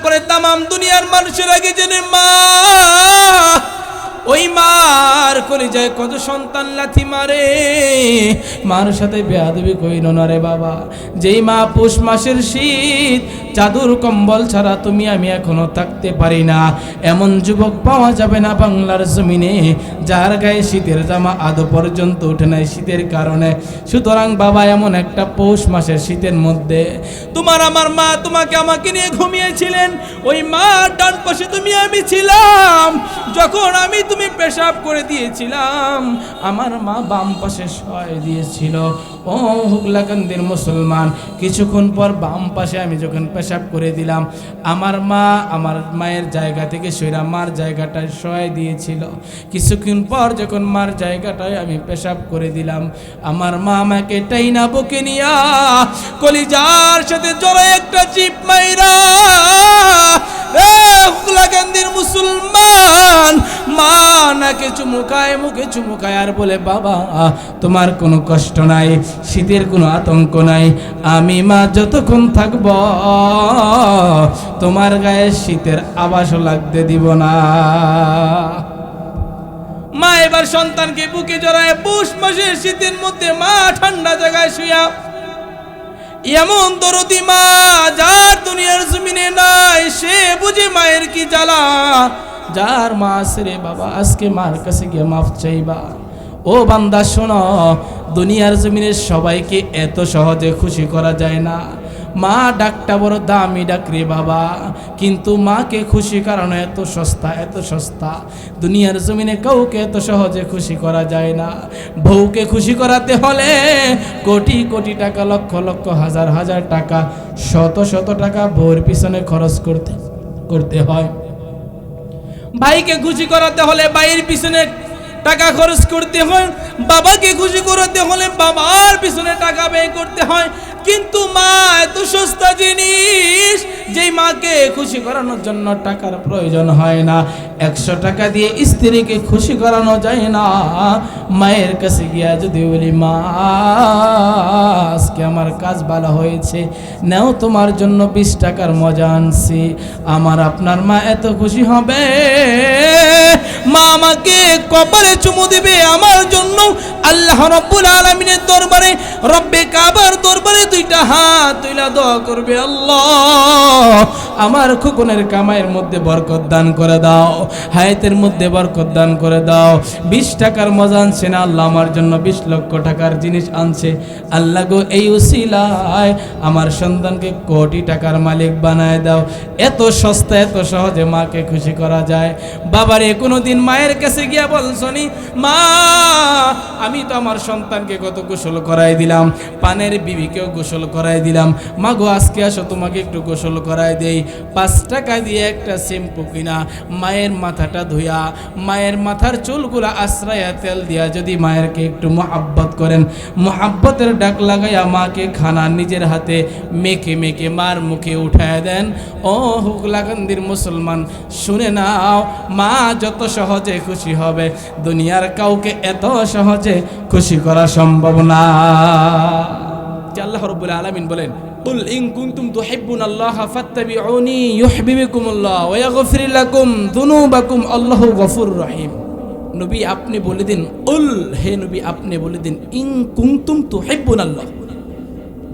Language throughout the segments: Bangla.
পরে তামাম দুনিয়ার মানুষের আগে জেনে মা ওই মার কলিজায় কত সন্তান লাথি মারে, মার সাথে বেয়াদবি কইল না রে বাবা। যেই মা পৌষ মাসের শীত চাদর কম্বল ছাড়া তুমি আমি এখনো থাকতে পারি না, এমন যুবক পাওয়া যাবে না বাংলার জমিনে যার গায়ে শীতের জামা আদৌ পর্যন্ত উঠে নাই শীতের কারণে। সুতরাং বাবা, এমন একটা পৌষ মাসের শীতের মধ্যে তোমার আমার মা তোমাকে আমাকে নিয়ে ঘুমিয়েছিলেন, ওই মা ডান পাশে তুমি আমি ছিলাম। যখন আমি তুমি পেশাব করে দিয়েছিলাম, আমার মা বাম পাশে শয় দিয়েছিল। ও হুগলাকান্দির মুসলমান, কিছুক্ষণ পর বাম পাশে আমি যখন পেশাব করে দিলাম, আমার মা আমার মায়ের জায়গা থেকে সইরা মার জায়গাটায় শয় দিয়েছিল। কিছুক্ষণ পর যখন মার জায়গাটায় আমি পেশাব করে দিলাম, আমার মা আমাকে টাইনা বুকে নিয়া কলিজার সাথে জড়ে একটা চিপ মাইরা, হুগলাকান্দির মুসলমান, মা নাকে চুমুকায় মুখে চুমুকায় আর বলে, বাবা তোমার কোনো কষ্ট নাই, শীতের কোনো আতঙ্ক নাই, আমি মা যতক্ষণ থাকব তোমার গায়ে শীতের আভাসও লাগতে দিব না। মা এবার সন্তানকে বুকে জড়ায় পৌষ মাসের শীতের মধ্যে মা ঠান্ডা জায়গায় শুয়া, এমন দরদি মা যার দুনিয়ার জমিনে নাই, সে বুঝে মায়ের কি জ্বালা। যার মা আছে রে বাবা, আজকে মার কাছে গিয়ে মাফ চাইবা। ও বান্দা শোনো, দুনিয়ার জমিনে সবাইকে এত সহজে খুশি করা যায় না। মা ডাকটা বড় দামি ডাক রে বাবা, কিন্তু মাকে খুশি করানো এত সস্তা, এত সস্তা। দুনিয়ার জমিনে কাউকে এত সহজে খুশি করা যায় না। বউকে খুশি করাতে হলে কোটি কোটি টাকা, লক্ষ লক্ষ হাজার হাজার টাকা, শত শত টাকা বউর পিছনে খরচ করতে হয়। ভাইকে খুশি করাতে হলে ভাইয়ের পিছনে টাকা খরচ করতে হয়, বাবাকে খুশি করাতে হলে বাবার পিছনে টাকা ব্যয় করতে হয়। কিন্তু মা এত সস্তা জিনিস, যেই মাকে খুশি করানোর জন্য টাকার প্রয়োজন হয় না। 100 টাকা দিয়ে স্ত্রীকে খুশি করানো যায় না। মায়ের কাছে গিয়া যদি বলি, মা আজকে আমার কাজ ভালো হয়েছে, নাও তোমার জন্য 20 টাকার মজা আনছি, আমার আপনার মা এত খুশি হবে। মা আমাকে কপালে চুমু দিবে আমার জন্য। আল্লাহ রাব্বুল আলামিনের দরবারে, রব্বে কাবার দরবারে 2টা হাত তুইলা দোয়া করবে, আল্লাহ আমার খোকনের কামাইয়ের মধ্যে বরকত দান করে দাও, হায়াতের মধ্যে বরকত দান করে দাও। 20 টাকার মজা আনছে না, আল্লাহ আমার জন্য 20 লক্ষ টাকার জিনিস আনছে। আল্লাহ গো, এই উসিলায় আমার সন্তানকে কোটি টাকার মালিক বানায় দাও। এত সস্তা, এত সহজে মাকে খুশি করা যায়। বাবারে কোনোদিন মায়ের কাছে গিয়া বলছনি, মা আমি তো আমার সন্তানকে কত গোসল করাই দিলাম, পানের বিবিকেও গোসল করাই দিলাম, মা গো আজকে আসো তোমাকে একটু গোসল করাই দেই। 5 টাকা দিয়ে একটা শ্যাম্পু কিনা মায়ের মাথাটা ধুইয়া, মায়ের মাথার চুলগুলা আশ্রয়া তেল দিয়া যদি মায়েরকে একটু মোহাব্বত করেন, মোহাব্বতের ডাক লাগাইয়া মাকে খানা নিজের হাতে মেখে মেখে মার মুখে উঠায় দেন, ও হুগলাকান্দির মুসলমান শুনে নাও, মা যত সহজে খুশি হবে, দুনিয়ার কাউকে এত সহজে খুশি করা সম্ভব না। আল্লাহ রাব্বুল আলামিন বলেন, কুল ইন কুনতুম তুহিব্বুনাল্লাহা ফাত্তাবিউনি ইউহিব্বুকুমুল্লাহ ওয়া ইয়াগফির লাকুম যুনুবাকুম আল্লাহু গফুরুর রহিম। নবী আপনি বলে দিন, কুল হে নবী আপনি বলে দিন, ইন কুনতুম তুহিব্বুনাল্লাহ,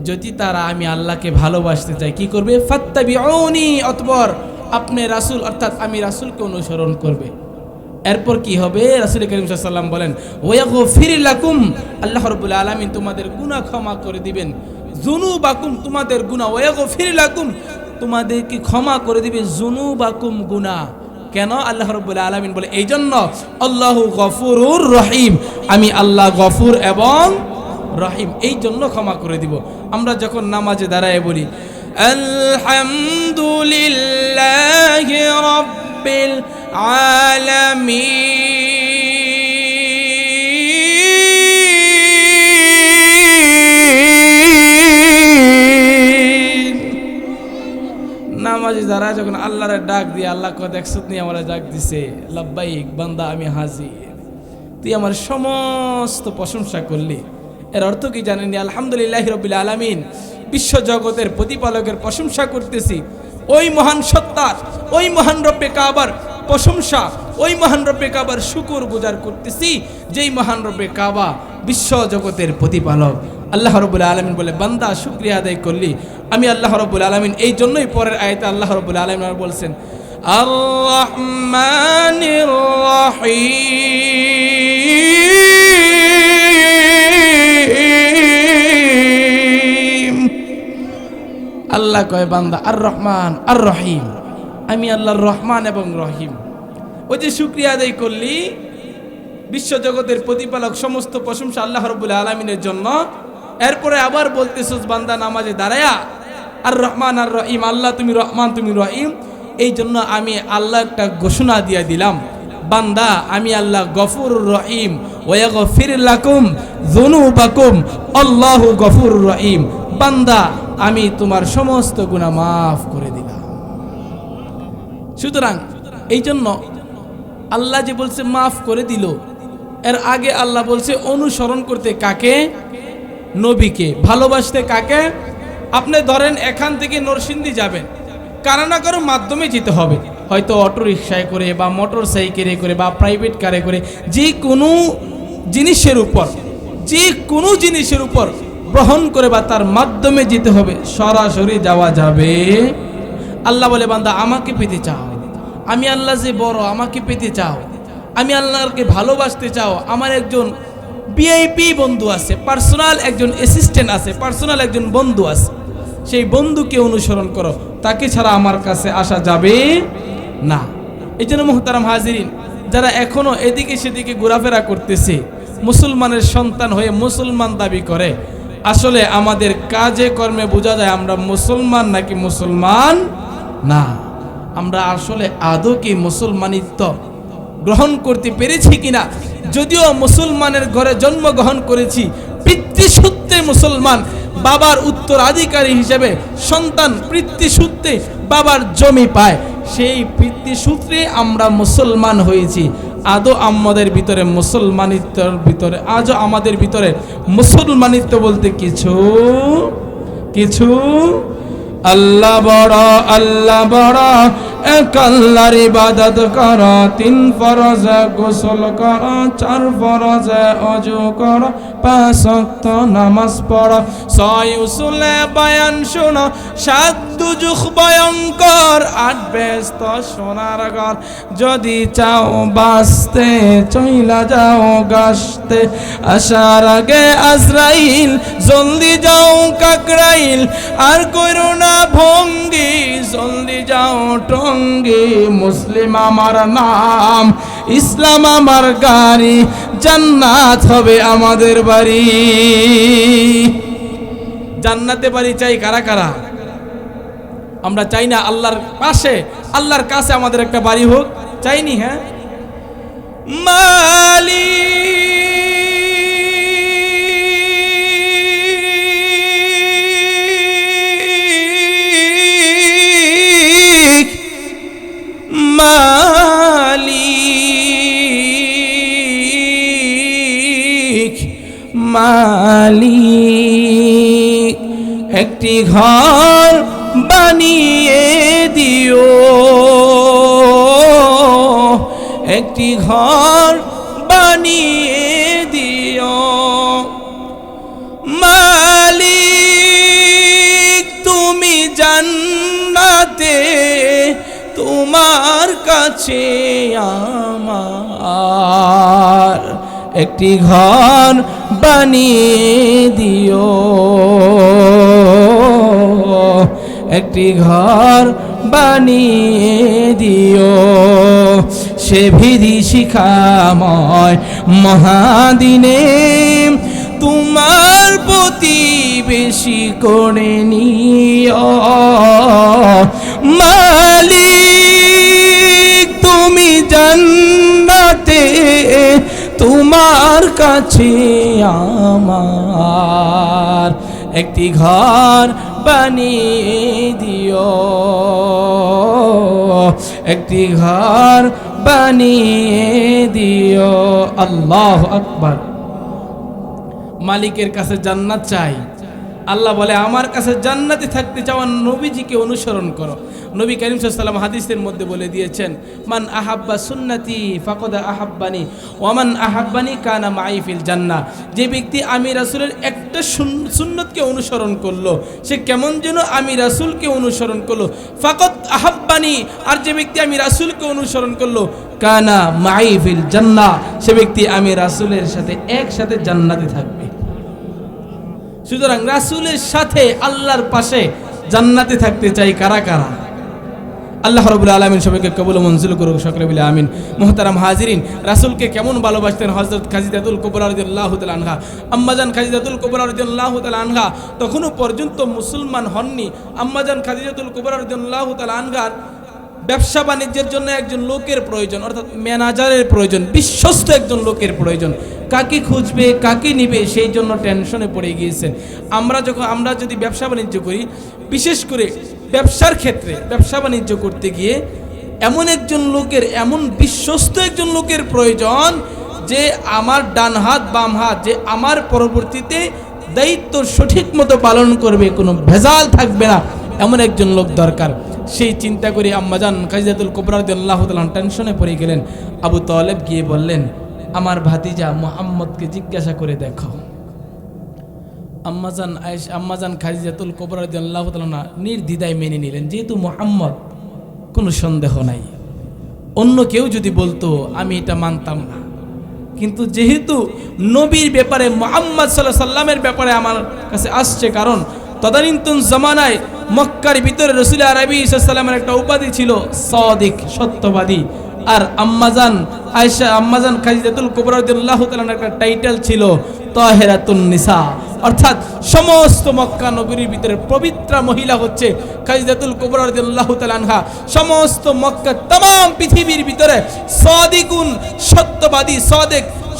যদি তারা আমি আল্লাহকে ভালোবাসতে চাই কি করবে, ফাত্তাবিউনি, অতঃপর আপনি রাসূল অর্থাৎ আমি রাসূলকে অনুসরণ করবে। এরপর কি হবে, রাসূল করিম সাল্লাল্লাহু আলাইহি ওয়াসাল্লাম বলেন, ওয়া ইয়াগফির লাকুম, আল্লাহ রাব্বুল আলামিন তোমাদের গুনাহ ক্ষমা করে দিবেন, যুনুবাকুম তোমাদের গুনাহ, ওয়া ইয়াগফির লাকুম তোমাদেরকে ক্ষমা করে দিবে যুনুবাকুম গুনাহ। কেন? আল্লাহ রাব্বুল আলামিন বলে এই জন্য, আল্লাহু গফুরুর রহিম, আমি আল্লাহ গফুর এবং রহিম, এই জন্য ক্ষমা করে দিব। আমরা যখন নামাজে দাঁড়ায় বলি আলহামদুলিল্লাহি রাব্বিল আলামিন, নামাজি যারা যখন আল্লাহর ডাক দিয়ে, আল্লাহ কো দেখছত নি আমার ডাক দিছে, লাব্বাইক বান্দা আমি হাজির, তুই আমার সমস্ত প্রশংসা করলি। এর অর্থ কি জানেন? আলহামদুলিল্লাহি রাব্বিল আলামিন, বিশ্ব জগতের প্রতিপালকের প্রশংসা করতেছি। ওই মহান সত্তার, ওই মহান রব্বে কাবার প্রশংসা, ওই মহান রব্বে কাবার শুকর গুজার করতেছি, যেই মহান রব্বে কাবা বিশ্ব জগতের প্রতিপালক। আল্লাহ রাব্বুল আলামিন বলে, বান্দা শুকরিয়া আদায় করলি আমি আল্লাহ রাব্বুল আলামিন। এই জন্যই পরের আয়াতে আল্লাহ রাব্বুল আলামিন বলছেন আর রহমানির রহিম। আল্লাহ কয় বান্দা আর রহমান আর রহিম, আমি আল্লাহর রহমান এবং রহিম। ওই যে শুকরিয়া আদায় করলি, বিশ্বজগতের প্রতিপালক, সমস্ত প্রশংসা আল্লাহ রাব্বুল আলামিনের জন্য। এরপরে আবার বলতেছস বান্দা নামাজে দাঁড়ায়া আর রহমান আর রহিম, আল্লাহ তুমি রহমান তুমি রহিম। এই জন্য আমি আল্লাহ একটা ঘোষণা দিয়ে দিলাম, বান্দা আমি আল্লাহ গফুরুর রহিম, ওয়াগফির লাকুম যুনুবাকুম, আল্লাহু গফুরুর রহিম। বান্দা আমি তোমার সমস্ত গুনাহ মাফ করে দিলাম। সুতরাং এই জন্য আল্লাহ যে বলছে মাফ করে দিল, এর আগে আল্লাহ বলছে অনুসরণ করতে কাকে? নবীকে। ভালোবাসতে কাকে? আপনি ধরেন এখান থেকে নরসিংদী যাবেন, কারো না কারো মাধ্যমে যেতে হবে, হয়তো অটো রিক্সায় করে বা মোটর সাইকেলে করে বা প্রাইভেট কারে করে, যে কোনো জিনিসের উপর গ্রহণ করে বা তার মাধ্যমে যেতে হবে, সরাসরি যাওয়া যাবে। আল্লাহ বলে বান্দা আমাকে পেতে চাও, আমি আল্লাহ যে বড়, আমাকে পেতে চাও, আমি আল্লাহকে ভালোবাসতে চাও, আমার একজন ভিআইপি বন্ধু আছে, পার্সোনাল একজন অ্যাসিস্ট্যান্ট আছে, পার্সোনাল একজন বন্ধু আছে, সেই বন্ধুকে অনুসরণ করো, তাকে ছাড়া আমার কাছে আসা যাবে না। এই জন্য মুহতারাম হাজিরিন, যারা এখনো এদিকে সেদিকে ঘোরাফেরা করতেছে, মুসলমানের সন্তান হয়ে মুসলমান দাবি করে, আসলে আমাদের কাজে কর্মে বোঝা যায় আমরা মুসলমান নাকি মুসলমান না। আমরা আসলে আদৌ কি মুসলমানিত্ব গ্রহণ করতে পেরেছি কিনা? যদিও মুসলমানের ঘরে জন্মগ্রহণ করেছি, পিতৃসূত্রে মুসলমান, বাবার উত্তরাধিকারী হিসেবে সন্তান পিতৃসূত্রে বাবার জমি পায়, সেই পিতৃসূত্রে আমরা মুসলমান হয়েছি। আদৌ আমাদের ভিতরে মুসলমানিত্বের ভিতরে, আজও আমাদের ভিতরে মুসলমানিত্ব বলতে কিছু আল্লাহ বড় এক আল্লাহর ইবাদত কর, 3 ফরজ গোসল কর, 4 ফরজ ওযু কর, 5 ওয়াক্ত নামাজ পড়, 6 উসুলে বয়ান শোনো, 7 দুজুখ ভয়ঙ্কর, 8 ব্যস্ত সোনার ঘর। যদি চাও বাঁচতে চইলা যাও গাছতে, আসার আগে আজরাইল, জলদি যাও কাকরাইল, আর কইরো না ভঙ্গি, জলদি যাও টঙ্গি। মুসলিম আমার নাম, ইসলাম আমার গাড়ি, জান্নাত হবে আমাদের বাড়ি। জান্নাতে বাড়ি চাই কারা কারা? আমরা চাই না আল্লাহর পাশে, আল্লাহর কাছে আমাদের একটা বাড়ি হোক? চাইনি? হ্যাঁ। মালিক একটি ঘর বানিয়ে দিও, একটি ঘর বানিয়ে দিও। মালিক তুমি জান্নাতে, তোমার কাছে আমার একটি ঘর বানিয়ে দিও, একটি ঘর বানিয়ে দিও। সে বিভীষিকাময় মহাদিনে তোমার প্রতিবেশী করে নিও। মালিক তুমি জান্নাতে, তোমার কাছে আমার একটি ঘর বানিয়ে দিও, একটি ঘর বানিয়ে দিও। আল্লাহু আকবার। মালিকের কাছে জান্নাত চাই, আল্লাহ বলে আমার কাছে জান্নাতে থাকতে চাওয়া নবীজিকে অনুসরণ করো। নবী করিম সাল্লাল্লাহু আলাইহি ওয়াসাল্লাম হাদিসের মধ্যে বলে দিয়েছেন, মান আহাব্বা সুন্নতি ফাকাদ আহাব্বানি ওয়া মান আহাব্বানি কানা মাই ফিল জান্নাহ। যে ব্যক্তি আমি রাসূলের একটা সুন্নতকে অনুসরণ করলো, সে কেমন যেন আমি রাসূলকে অনুসরণ করলো। ফাকাদ আহাব্বানি, আর যে ব্যক্তি আমি রাসূলকে অনুসরণ করলো, কানা মাই ফিল জান্নাহ, সে ব্যক্তি আমি রাসূলের সাথে একসাথে জান্নাতে থাকবে। সুতরাং রাসূলের সাথে আল্লাহর পাশে জান্নাতে থাকতে চাই কারা কারা? আল্লাহ রাব্বুল আলামিন সবাইকে কবুল মঞ্জুর করুক, সকলে বলে আমিন। মুহতারাম হাজিরিন, রাসূলকে কেমন ভালোবাসতেন হযরত খাদিজাতুল কুবরা রাদিয়াল্লাহু তাআলা আনহা। আম্মাজান খাদিজাতুল কুবরা রাদিয়াল্লাহু তাআলা আনহা তখনও পর্যন্ত মুসলমান হননি। আম্মাজান খাদিজাতুল কুবরা রাদিয়াল্লাহু তাআলা আনহার ব্যবসা বাণিজ্যের জন্য একজন লোকের প্রয়োজন, অর্থাৎ ম্যানেজারের প্রয়োজন, বিশ্বস্ত একজন লোকের প্রয়োজন। কাকে খুঁজবে, কাকে নিবে, সেই জন্য টেনশনে পড়ে গিয়েছেন। আমরা যদি ব্যবসা বাণিজ্য করি, বিশেষ করে ব্যবসার ক্ষেত্রে ব্যবসা বাণিজ্য করতে গিয়ে এমন একজন লোকের, এমন বিশ্বস্ত একজন লোকের প্রয়োজন যে আমার ডান হাত বাম হাত, যে আমার পরবর্তীতে দায়িত্ব সঠিক মতো পালন করবে, কোনো ভেজাল থাকবে না, এমন একজন লোক দরকার। সেই চিন্তা করে আম্মাজান খাদিজাতুল কুবরা রাদিয়াল্লাহু তাআলা টেনশনে পড়ে গেলেন। আবু তালেব গিয়ে বললেন, আমার ভাতিজা মুহাম্মদকে জিজ্ঞাসা করে দেখো। আম্মাজান খাদিজাতুল কুবরা রাদিয়াল্লাহু তাআলা নির্দ্বিধায় মেনে নিলেন, যেহেতু মুহাম্মদ, কোনো সন্দেহ নাই। অন্য কেউ যদি বলতো আমি এটা মানতাম না, কিন্তু যেহেতু নবীর ব্যাপারে, মুহাম্মদ সাল্লাল্লাহু আলাইহি সাল্লামের ব্যাপারে আমার কাছে আসছে, কারণ তদানীন্তন জামানায় মক্কার ভিতরে রাসূল আরবি সাল্লাল্লাহু আলাইহি সাল্লামের একটা উপাধি ছিল সাদিক, সত্যবাদী। আর আম্মাজান খাদিজাতুল কুবরা রাদিয়াল্লাহু তাআলার একটা টাইটেল ছিল তাহেরাতুন নিসা, অর্থাৎ সমস্ত মক্কা নগরীর ভিতরে পবিত্রা মহিলা হচ্ছে খাদিজাতুল কুবরা রাদিয়াল্লাহু তাআলা আনহা। সমস্ত মক্কা, तमाम পৃথিবীর ভিতরে সাদিকুন,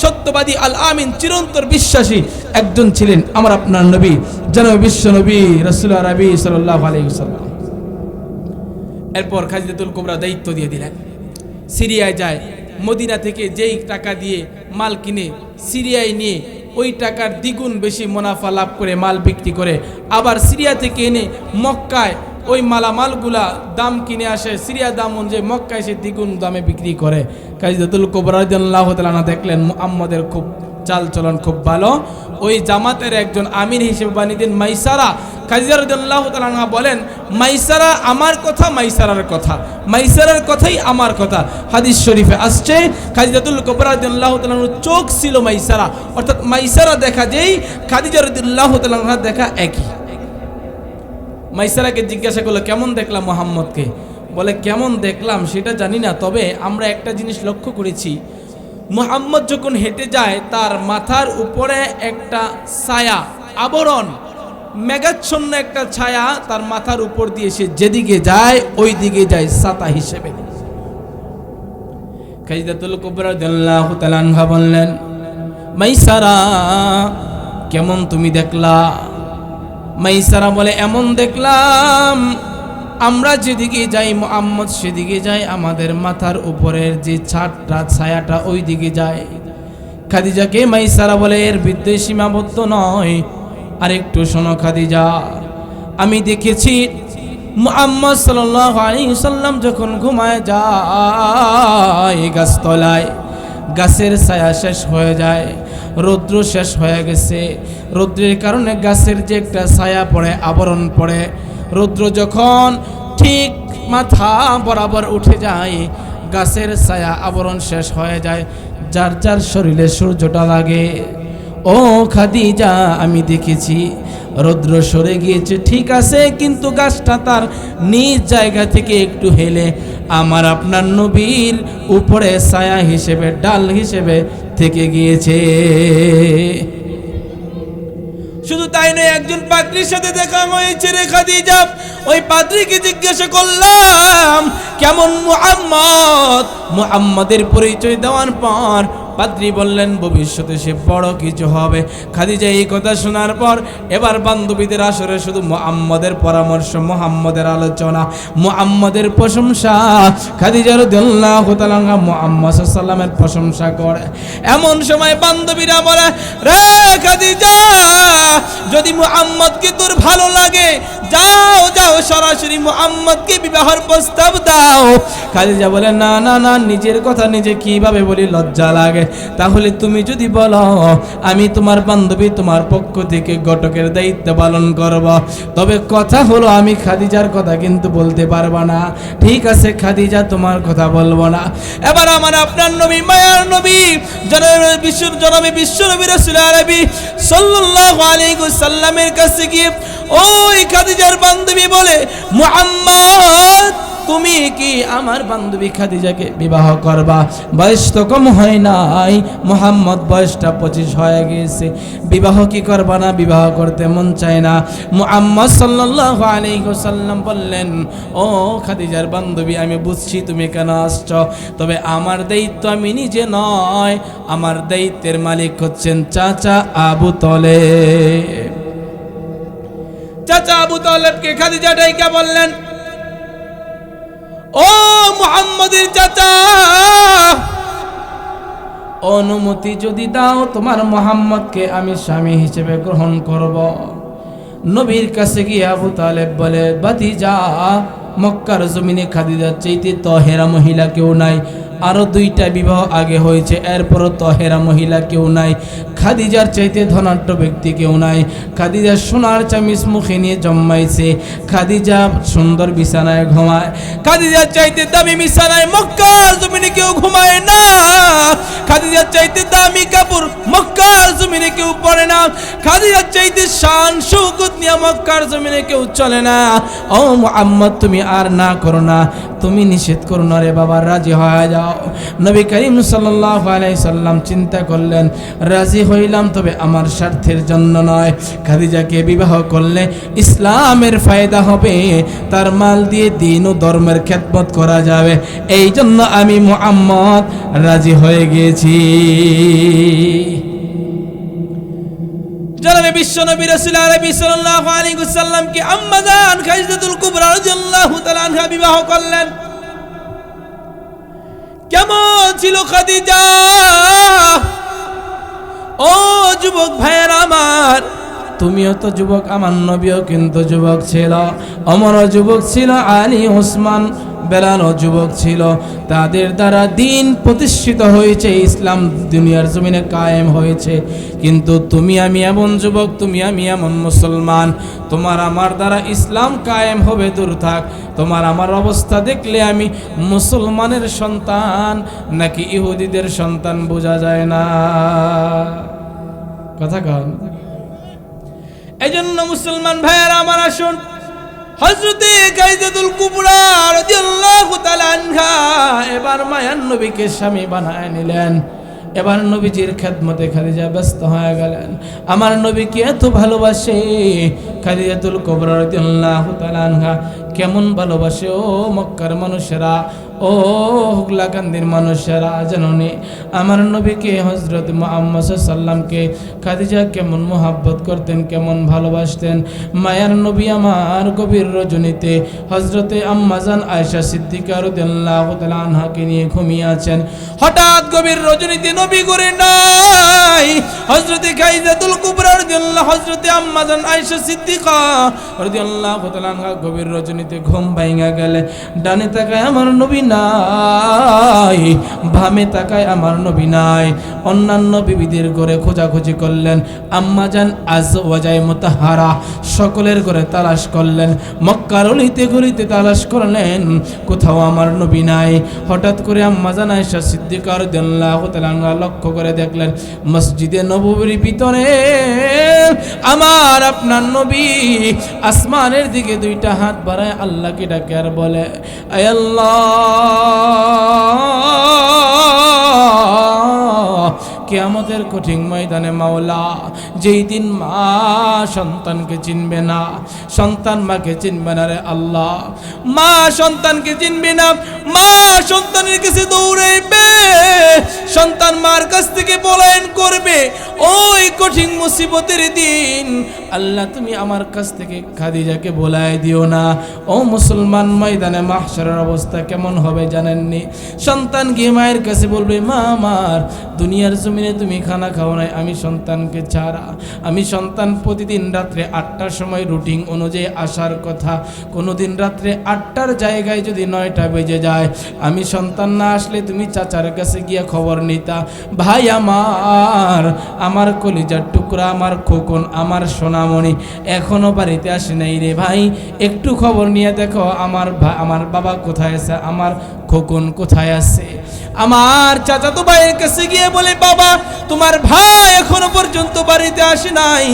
সত্যবাদী আল আমিন, চিরন্তর বিশ্বাসী একজন ছিলেন আমার আপনার নবী, জনাবে বিশ্ব নবী রাসূল আরবি সাল্লাল্লাহু আলাইহি ওয়াসাল্লাম। এরপর খাদিজাতুল কুবরা দায়িত্ব দিয়ে দিলেন, সিরিয়ায় যায়, মদিনা থেকে যেই টাকা দিয়ে মাল কিনে সিরিয়ায় নিয়ে ওই টাকার দ্বিগুণ বেশি মুনাফা লাভ করে মাল বিক্রি করে, আবার সিরিয়া থেকে এনে মক্কায় ওই মালামালগুলা দাম কিনে আসে, সিরিয়া দাম অনুযায়ী মক্কায় সে দ্বিগুণ দামে বিক্রি করে। খাদিজাতুল কুবরা রাদিয়াল্লাহু তাআলা দেখলেন মুহাম্মদের খুব চাল চলন খুব ভালো। ওই জামাতের একজন আমির হিসেবে বানিয়ে দেন মাইসারা। খাদিজা রাদিয়াল্লাহু তাআলা বলেন, মাইসারা আমার কথা, মাইসারার কথা, মাইসারার কথাই আমার কথা। হাদিস শরীফে আসছে খাদিজাতুল কুবরা রাদিয়াল্লাহু তাআলার চোখ ছিল মাইসারা, অর্থাৎ মাইসারা দেখা যেই, খাদিজা রাদিয়াল্লাহু তাআলা দেখা একই। মাইসারাকে জিজ্ঞাসা করলো, কেমন দেখলাম মুহাম্মদকে? বলে, কেমন দেখলাম সেটা জানি না, তবে আমরা একটা জিনিস লক্ষ্য করেছি, মুহাম্মদ যখন হেঁটে যায় তার মাথার উপরে একটা ছায়া, আবরণ, মেঘাচ্ছন্ন একটা ছায়া তার মাথার উপর দিয়ে সে যেদিকে যায় ওই দিকে যায় ছাতা হিসেবে। খাদিজাতুল কুবরা রাদিয়াল্লাহু তাআলা আনহা বললেন, মাইসারা কেমন তুমি দেখলা? মাইসারা বলে, এমন দেখলাম আমরা যেদিকে যাই মুহাম্মদ সেদিকে যায়, আমাদের মাথার উপরের যে ছাদটা, ছায়াটা ওই দিকে যায়। খাদিজাকে মাইসারা বলে, এর বিদ্যে সীমাবদ্ধ নয়, আর একটু শোনো খাদিজা, আমি দেখেছি মুহাম্মদ সাল্লাল্লাহু আলাইহি ওয়াসাল্লাম যখন ঘুমায় যায় গাছতলায়, গাছের ছায়া শেষ হয়ে যায়, রৌদ্র শেষ হয়ে গেছে, রৌদ্রের কারণে গাছের যে একটা ছায়া পড়ে, আবরণ পড়ে, রৌদ্র যখন ঠিক মাথা বরাবর উঠে যায়, গাছের ছায়া আবরণ শেষ হয়ে যায়, যার যার শরীরে সূর্যটা লাগে। ও খাদিজা, আমি দেখেছি রৌদ্র সরে গিয়েছে ঠিক আছে, কিন্তু গাছটা তার নিজ জায়গা থেকে একটু হেলে আমার আপনার নবীর উপরে ছায়া হিসেবে, ডাল হিসেবে থেকে গিয়েছে। শুধু তাই নয়, একজন পাদ্রীর সাথে দেখা হয়েছে রে খাদিজা। ওই পাদ্রীকে জিজ্ঞাসা করলাম, কেমন মুহাম্মদ? মুহাম্মদের পরিচয় দেওয়ার পর পাদ্রী বললেন ভবিষ্যতে সে বড় কিছু হবে। খাদিজা এই কথা শোনার পর এবার বান্ধবীদের আসরে শুধু মুহাম্মদের পরামর্শ, মুহাম্মদের আলোচনা, মুহাম্মদের প্রশংসা। খাদিজা রাদিয়াল্লাহু তাআলা মুহাম্মদ সাল্লাল্লাহু আলাইহি ওয়াসাল্লামের প্রশংসা করে। এমন সময় বান্ধবীরা বলে, রে খাদিজা, যদি মুহাম্মদকে তোর ভালো লাগে যাও যাও সরাসরি মুহাম্মদকে বিবাহের প্রস্তাব দাও। খাদিজা বলে, না না না, নিজের কথা নিজে কিভাবে বলি, লজ্জা লাগে। তাহলে তুমি যদি বলো আমি তোমার বান্ধবী, তোমার পক্ষ থেকে ঘটকের দায়িত্ব পালন করব, তবে কথা হলো আমি খাদিজার কথা কিন্তু বলতে পারবো না। ঠিক আছে খাদিজা, তোমার কথা বলবো না। এবার আমার আপনার নবী, মায়ার নবী, জনাবে বিশ্বনবী রাসূল আরবি সাল্লাল্লাহু আলাইহি ওয়াসাল্লামের কাছে গিয়ে ওই খাদিজার বান্ধবী বলে, মুহাম্মদ তুমি কি আমার বান্ধবী খাদিজাকে বিবাহ করবা? বয়স তো কম হয় নাই, মুহাম্মদ বয়সটা 25 হয়ে গিয়েছে। বিবাহ কি করবা না? বিবাহ করতে মন চায় না। মুহাম্মদ সাল্লাল্লাহু আলাইহি ওয়াসাল্লাম বললেন, ও খাদিজার বান্ধবী, আমি বুঝছি তুমি কেন আসছো, তবে আমার দায়িত্ব আমি নিজে নয়, আমার দায়িত্বের মালিক হচ্ছেন চাচা আবু তালেব। চাচা আবু তালেবকে খাদিজা ডাইকা বললেন, ও মুহাম্মদের চাচা, অনুমতি যদি দাও তোমার মুহাম্মদকে আমি স্বামী হিসেবে গ্রহণ করব। নবীর কাছে গিয়ে আবু তালেব বলে, ভাতিজা, মক্কার জমিনে খাদিজার চাইতে তহেরা মহিলা কেউ নাই। আরো 2টা বিবাহ আগে হয়েছে, এরপরও তহেরা মহিলা কেউ নাই। খাদিজার চাইতে ধনাঢ্য ব্যক্তি কেউ নাই। খাদিজা সোনার চামিচ মুখে নিয়ে জন্মাইছে। খাদিজা সুন্দর বিছানায় ঘুমায়। খাদিজার চাইতে দামি বিছানায় মক্কার জমিনে কেউ ঘুমায় না। খাদিজার চাইতে দামি কাপড় মক্কার জমিনে কেউ পরে না। খাদিজার চাইতে শান শৌকত নিয়ে মক্কার জমিনে কেউ চলে না। ও মুহাম্মদ, তুমি আর না করো না, তুমি নিষেধ করো না রে বাবা, রাজি হয়ে যাও। নবী করিম সাল্লাল্লাহু আলাইহি সাল্লাম চিন্তা করলেন, রাজি হইলাম, তবে আমার স্বার্থের জন্য নয়। খাদিজাকে বিবাহ করলে ইসলামের ফায়দা হবে, তার মাল দিয়ে দ্বীন ও ধর্মের খেদমত করা যাবে, এই জন্য আমি মুহাম্মদ রাজি হয়ে গেছি। জনাবে বিশ্বনবী রাসূল আরবি সাল্লাল্লাহু আলাইহি ওয়াসাল্লাম কে আম্মা জান খাদিজাতুল কুবরা রাদিয়াল্লাহু তাআলা আনহা বিবাহ করলেন। কেমন ছিল খাদিজা? ও যুবক ভাইয়ের আমার, তুমিও তো যুবক, আমার নবীও কিন্তু যুবক ছিল, অমরও যুবক ছিল, আলী, ওসমান, বেলালও যুবক ছিল। তাদের দ্বারা দিন প্রতিষ্ঠিত হয়েছে, ইসলাম দুনিয়ার জমিনে কায়েম হয়েছে। কিন্তু তুমি আমি এমন যুবক, তুমি আমি এমন মুসলমান, তোমার আমার দ্বারা ইসলাম কায়েম হবে দূর থাক। তোমার আমার অবস্থা দেখলে আমি মুসলমানের সন্তান নাকি ইহুদিদের সন্তান বোঝা যায় না। কথা কন। এই জন্য মুসলমান ভাইয়েরা আমার, আসুন হযরতে খাদিজাতুল কুবরা রাদিয়াল্লাহু তাআলা আনহা এবার মায়ার নবীকে স্বামী বানায় নিলেন। এবার নবীজির খেদমতে খাদিজা ব্যস্ত হয়ে গেলেন। আমার নবীকে এত ভালোবাসে খাদিজাতুল কুবরা রাদিয়াল্লাহু তাআলা আনহা, কেমন ভালোবাসে ও মক্কার মানুষেরা, ও হুগলাকান্দির মানুষেরা জানোনি আমার নবীকে হযরত মুহাম্মদ সাল্লাল্লাহু আলাইহি সাল্লামকে খাদিজা কেমন মোহাব্বত করতেন, কেমন ভালোবাসতেন। মায়ার নবী আমার গভীর রজনীতে হযরতে আম্মা জান আয়েশা সিদ্দিকা রাদিয়াল্লাহু তাআলা আনহাকে নিয়ে ঘুমিয়ে আছেন। হঠাৎ গভীর রজনীতে নবী করে নাই, হযরতে খাদিজাতুল কুবরা রাদিয়াল্লাহু, হযরতে আম্মা জান আয়েশা সিদ্দিকা রাদিয়াল্লাহু তাআলা আনহা গভীর রজনীতে ঘুম ভাঙা গেলে ডানে তাকায় আমার নবী নাই, বামে তাকায় আমার নবী নাই। অন্যান্য বিবিদের ঘরে খোঁজাখুঁজি করলেন, আম্মা জান আজওয়াজায়ে মুতাহহারা সকলের ঘরে তালাশ করলেন, মক্কার অলিতে গলিতে তালাশ করলেন, কোথাও আমার নবী নাই। হঠাৎ করে আম্মা জান আয়েশা সিদ্দিকা রাদিয়াল্লাহু তাআলা আনহা লক্ষ্য করে দেখলেন মসজিদে নববীর ভিতরে আমার আপনার নবী আসমানের দিকে 2টা হাত বাড়ায় আল্লাহকে ডাকে আর বলে, আয় আল্লাহ, কিয়ামতের কঠিন ময়দানে মাওলা, যেই দিন মা সন্তানকে চিনবে না, সন্তান মাকে চিনবে না রে আল্লাহ, মা সন্তানকে চিনবে না, মা সন্তানের কাছে দৌড়াইবে, সন্তান মার কাছ থেকে পলায়ন করবে ওই কঠিন মুসিবতের দিন আল্লাহ তুমি আমার কাছ থেকে খাদিজাকে বলায় দিও না। ও মুসলমান, ময়দানে মাহশারের অবস্থা কেমন হবে জানেননি? সন্তান গিয়ে মায়ের কাছে বলবে, মা আমার দুনিয়ার জমিনে তুমি খানা খাও নাই, আমি সন্তানকে ছাড়া, আমি সন্তান প্রতিদিন রাত্রে 8টার সময় রুটিন অনুযায়ী আসার কথা, কোনোদিন রাত্রে 8টার জায়গায় যদি 9টা বেজে যায়, আমি সন্তান না আসলে তুমি চাচার কাছে গিয়ে খবর নিতা। ভাই আমার, আমার কলিজার টুকরা, আমার খোকন, আমার সোনামণি এখনো বাড়িতে আসে নাই রে ভাই, একটু খবর নিয়ে দেখো আমার বাবা কোথায় আছে, আমার খোকন কোথায় আছে। আমার চাচাতো ভাইয়ের কাছে গিয়ে বলে, বাবা তোমার ভাই এখনো পর্যন্ত বাড়িতে আসে নাই,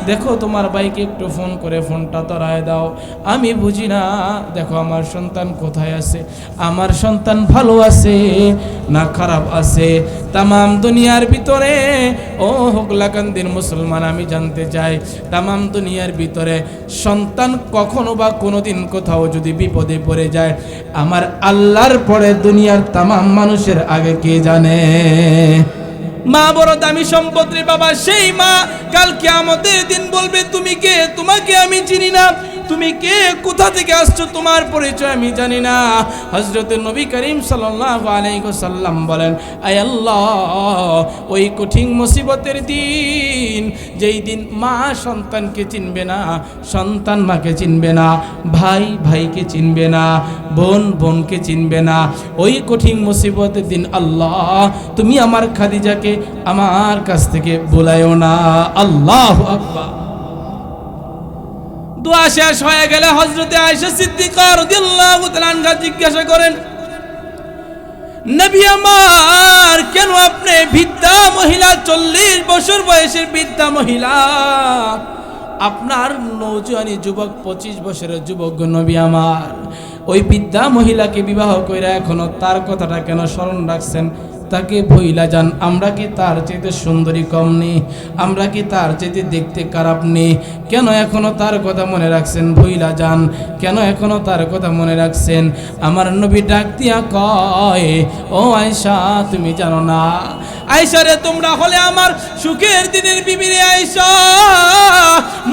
দেখো তোমার ভাইকে একটু ফোন করে ফোনটা ধরায় দাও, আমি বুঝি না, দেখো আমার সন্তান কোথায় আছে, আমার সন্তান ভালো আছে না খারাপ আছে। তামাম দুনিয়ার ভিতরে ও হোগলাকান্দির মুসলমান, আমি জানতে চাই তামাম দুনিয়ার ভিতরে সন্তান কখনো বা কোনোদিন কোথাও যদি বিপদে পড়ে যায়, আমার আল্লাহর পরে দুনিয়ার তামাম মানুষের আগে কে জানে? মা বড় দামি সম্পদ রে বাবা। সেই মা কাল কিয়ামতের দিন বলবে, তুমি কে? তোমাকে আমি চিনি না, তুমি কে? কোথা থেকে আসছো? তোমার পরিচয় আমি জানি না। হযরত নবী করিম সাল্লাল্লাহু আলাইহি ওয়াসাল্লাম বলেন, আয় আল্লাহ, ওই কঠিন মুসিবতের দিন, যেই দিন মা সন্তানকে চিনবে না, সন্তান মাকে চিনবে না, ভাই ভাইকে চিনবে না, বোন বোনকে চিনবে না, ওই কঠিন মুসিবতের দিন আল্লাহ তুমি আমার খাদিজাকে আমার কাছ থেকে বলায়ও না। আল্লাহু আকবার। দোয়া শেষ হয়ে গেলে হযরতে আয়েশা সিদ্দিকা রাদিয়াল্লাহু তাআলা আনহা জিজ্ঞাসা করেন, নবী আমার, কেন আপনি বৃদ্ধা মহিলা, 40 বছর বয়সের বৃদ্ধা মহিলা, আপনার নৌজওয়ানি যুবক 25 বছরের যুবক নবী আমার, ওই বৃদ্ধা মহিলাকে বিবাহ কইরা এখনো তার কথাটা কেন স্মরণ রাখছেন? তাকে ভইলা যান। আমরা কি তার চাইতে সুন্দরী কম নেই? আমরা কি তার চাইতে দেখতে খারাপ নেই? কেন এখনো তার কথা মনে রাখছেন? ভইলা যান। কেন এখনো তার কথা মনে রাখছেন? আমার নবী ডাক দিয়া কয়, ও আয়েশা, তুমি জানো না, আয়েশা রে, তোমরা হলে আমার সুখের দিনের বিবি রে আয়েশা।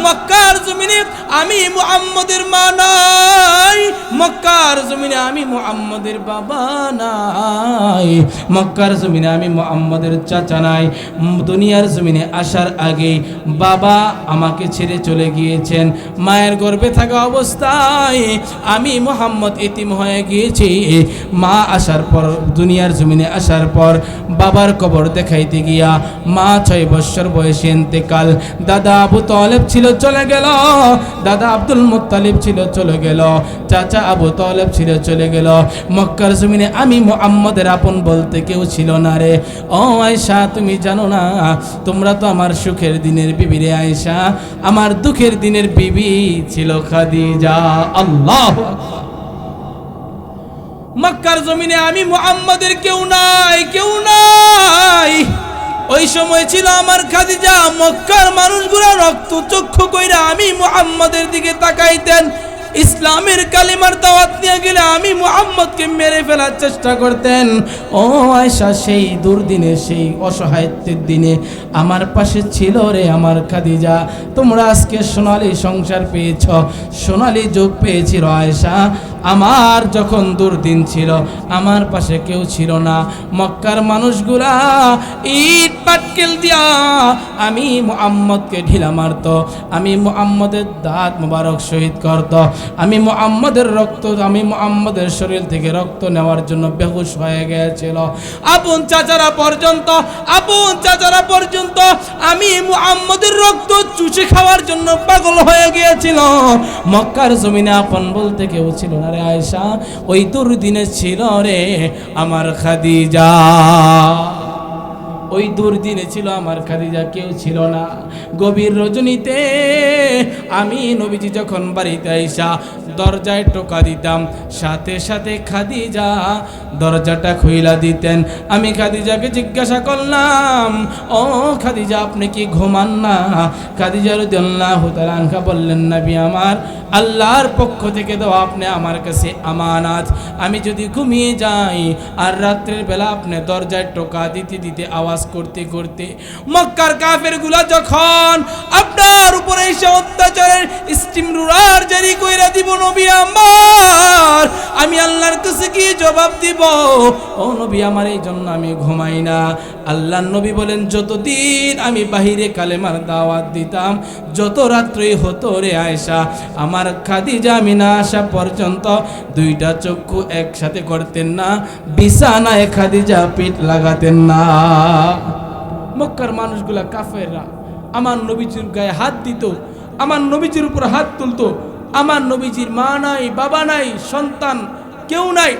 মক্কার জমিনে আমি মুহাম্মদের মা নাই, মক্কার জমিনে আমি মুহাম্মদের বাবা নাই, মক্কার জমিনে আমি মুহাম্মদের চাচা নাই। দুনিয়ার জমিনে আসার আগে বাবা আমাকে ছেড়ে চলে গিয়েছেন, মায়ের গর্ভে থাকা অবস্থায় আমি মুহাম্মদ এতিম হয়ে গিয়েছি। মা আসার পর, দুনিয়ার জমিনে আসার পর বাবার কবর দেখাইতে গিয়া মা 6 বছর বয়সে ইন্তেকাল। দাদা আবু তালেব ছিল, চলে গেল, দাদা আব্দুল মুত্তালিব ছিল, চলে গেল, চাচা আবু তালেব ছিল, চলে গেল। মক্কার জমিনে আমি মুহাম্মদের আপন বলতে কেউ ছিল না রে। ও আয়েশা, তুমি জানো না, তোমরা তো আমার সুখের দিনের বিবি রে আয়েশা, আমার দুঃখের দিনের বিবি ছিল খাদিজা। আল্লাহু আকবার। মক্কার জমিনে আমি মুহাম্মদের কেউ নাই, কেউ নাই। ওই সময় ছিল আমার খাদিজা, মক্কার মানুষগুলা রক্ত চক্ষু কইরা আমি মুহাম্মদের দিকে তাকাইতেন। ইসলামের কালিমার দাওয়াত নিয়ে গেলে আমি মুহাম্মদকে মেরে ফেলার চেষ্টা করতেন। ও আয়েশা, সেই দুর্দিনে, সেই অসহায়ত্বের দিনে আমার পাশে ছিল রে আমার খাদিজা। তোমরা আজকে সোনালী সংসার পেয়েছ, সোনালী যুগ পেয়েছিল আয়েশা। আমার যখন দুর্দিন ছিল, আমার পাশে কেউ ছিল না। মক্কার মানুষগুলা ইট পাটকেল দিয়া আমি মুহাম্মদকে ঢিলা মারত, আমি মুহাম্মদের দাঁত মোবারক শহীদ করত, আমি মুহাম্মদের রক্ত, আমি মুহাম্মদের শরীর থেকে রক্ত নেওয়ার জন্য বেহুশ হয়ে গিয়েছিল। আপন চাচারা পর্যন্ত আমি মুহাম্মদের রক্ত চুষে খাওয়ার জন্য পাগল হয়ে গিয়েছিল। মক্কার জমিনে আপন বলতে কেউ ছিল না রে আয়েশা। ওই দুর্দিনে ছিল রে আমার খাদিজা, ওই দুর্দিনে ছিল আমার খাদিজা, কেউ ছিল না। গভীর রজনীতে আমি নবীজি যখন বাড়িতে আইসা দরজায় টোকা দিতাম, সাথে সাথে খাদিজা দরজাটা খুইলা দিতেন। আমি খাদিজাকে জিজ্ঞাসা করলাম, ও খাদিজা আপনি কি ঘুমান না? খাদিজা রাদিয়াল্লাহু তাআলা আনহা বললেন, নবী আমার, আল্লাহর পক্ষ থেকে তো আপনি আমার কাছে আমানত, আমি যদি ঘুমিয়ে যাই আর রাত্রের বেলা আপনি দরজায় টোকা দিতে দিতে আওয়াজ করতে করতে মক্কার কাফেরগুলা যখন আপনার উপরে এসে অত্যাচারের স্টিম রুলার জারি কইরা দিব নবী আমার, আমি আল্লাহর কাছে কি জবাব দিব? ও নবী আমার, এই জন্য আমি ঘুমাই না। আল্লাহর নবী বলেন, যতদিন আমি বাহিরে কালেমার দাওয়াত দিতাম, যত রাত্রি হতো রে আয়েশা, আমার খাদিজা আমি না আসা পর্যন্ত দুইটা চক্ষু একসাথে করতেন না, বিছানায় খাদিজা পিঠ লাগাতেন না। মক্কার মানুষগুলা কাফেররা আমার নবীজির গায়ে হাত দিত, আমার নবীজির উপর হাত তুলতো। আমার নবীজির মা নাই, বাবা নাই, সন্তান কেউ নাই।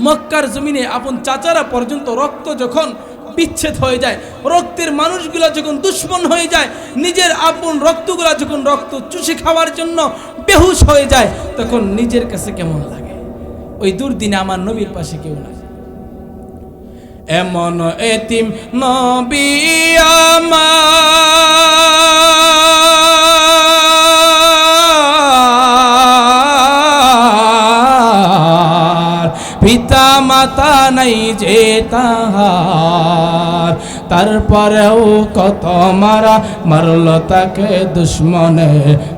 মক্কার জমিনে আপন চাচারা পর্যন্ত রক্ত যখন বিচ্ছেদ হয়ে যায়, রক্তের মানুষগুলা যখন দুশ্মন হয়ে যায়, নিজের আপন রক্তগুলা যখন রক্ত চুষে খাওয়ার জন্য বেহুশ হয়ে যায়, তখন নিজের কাছে কেমন লাগে? ওই দুর্দিনে আমার নবীর পাশে কেউ নাই। এমন এতিম নবী আমার, পিতা মাতা নাই যে তাহার, তারপরেও কত মারা মারল তাকে দুশ্মনে,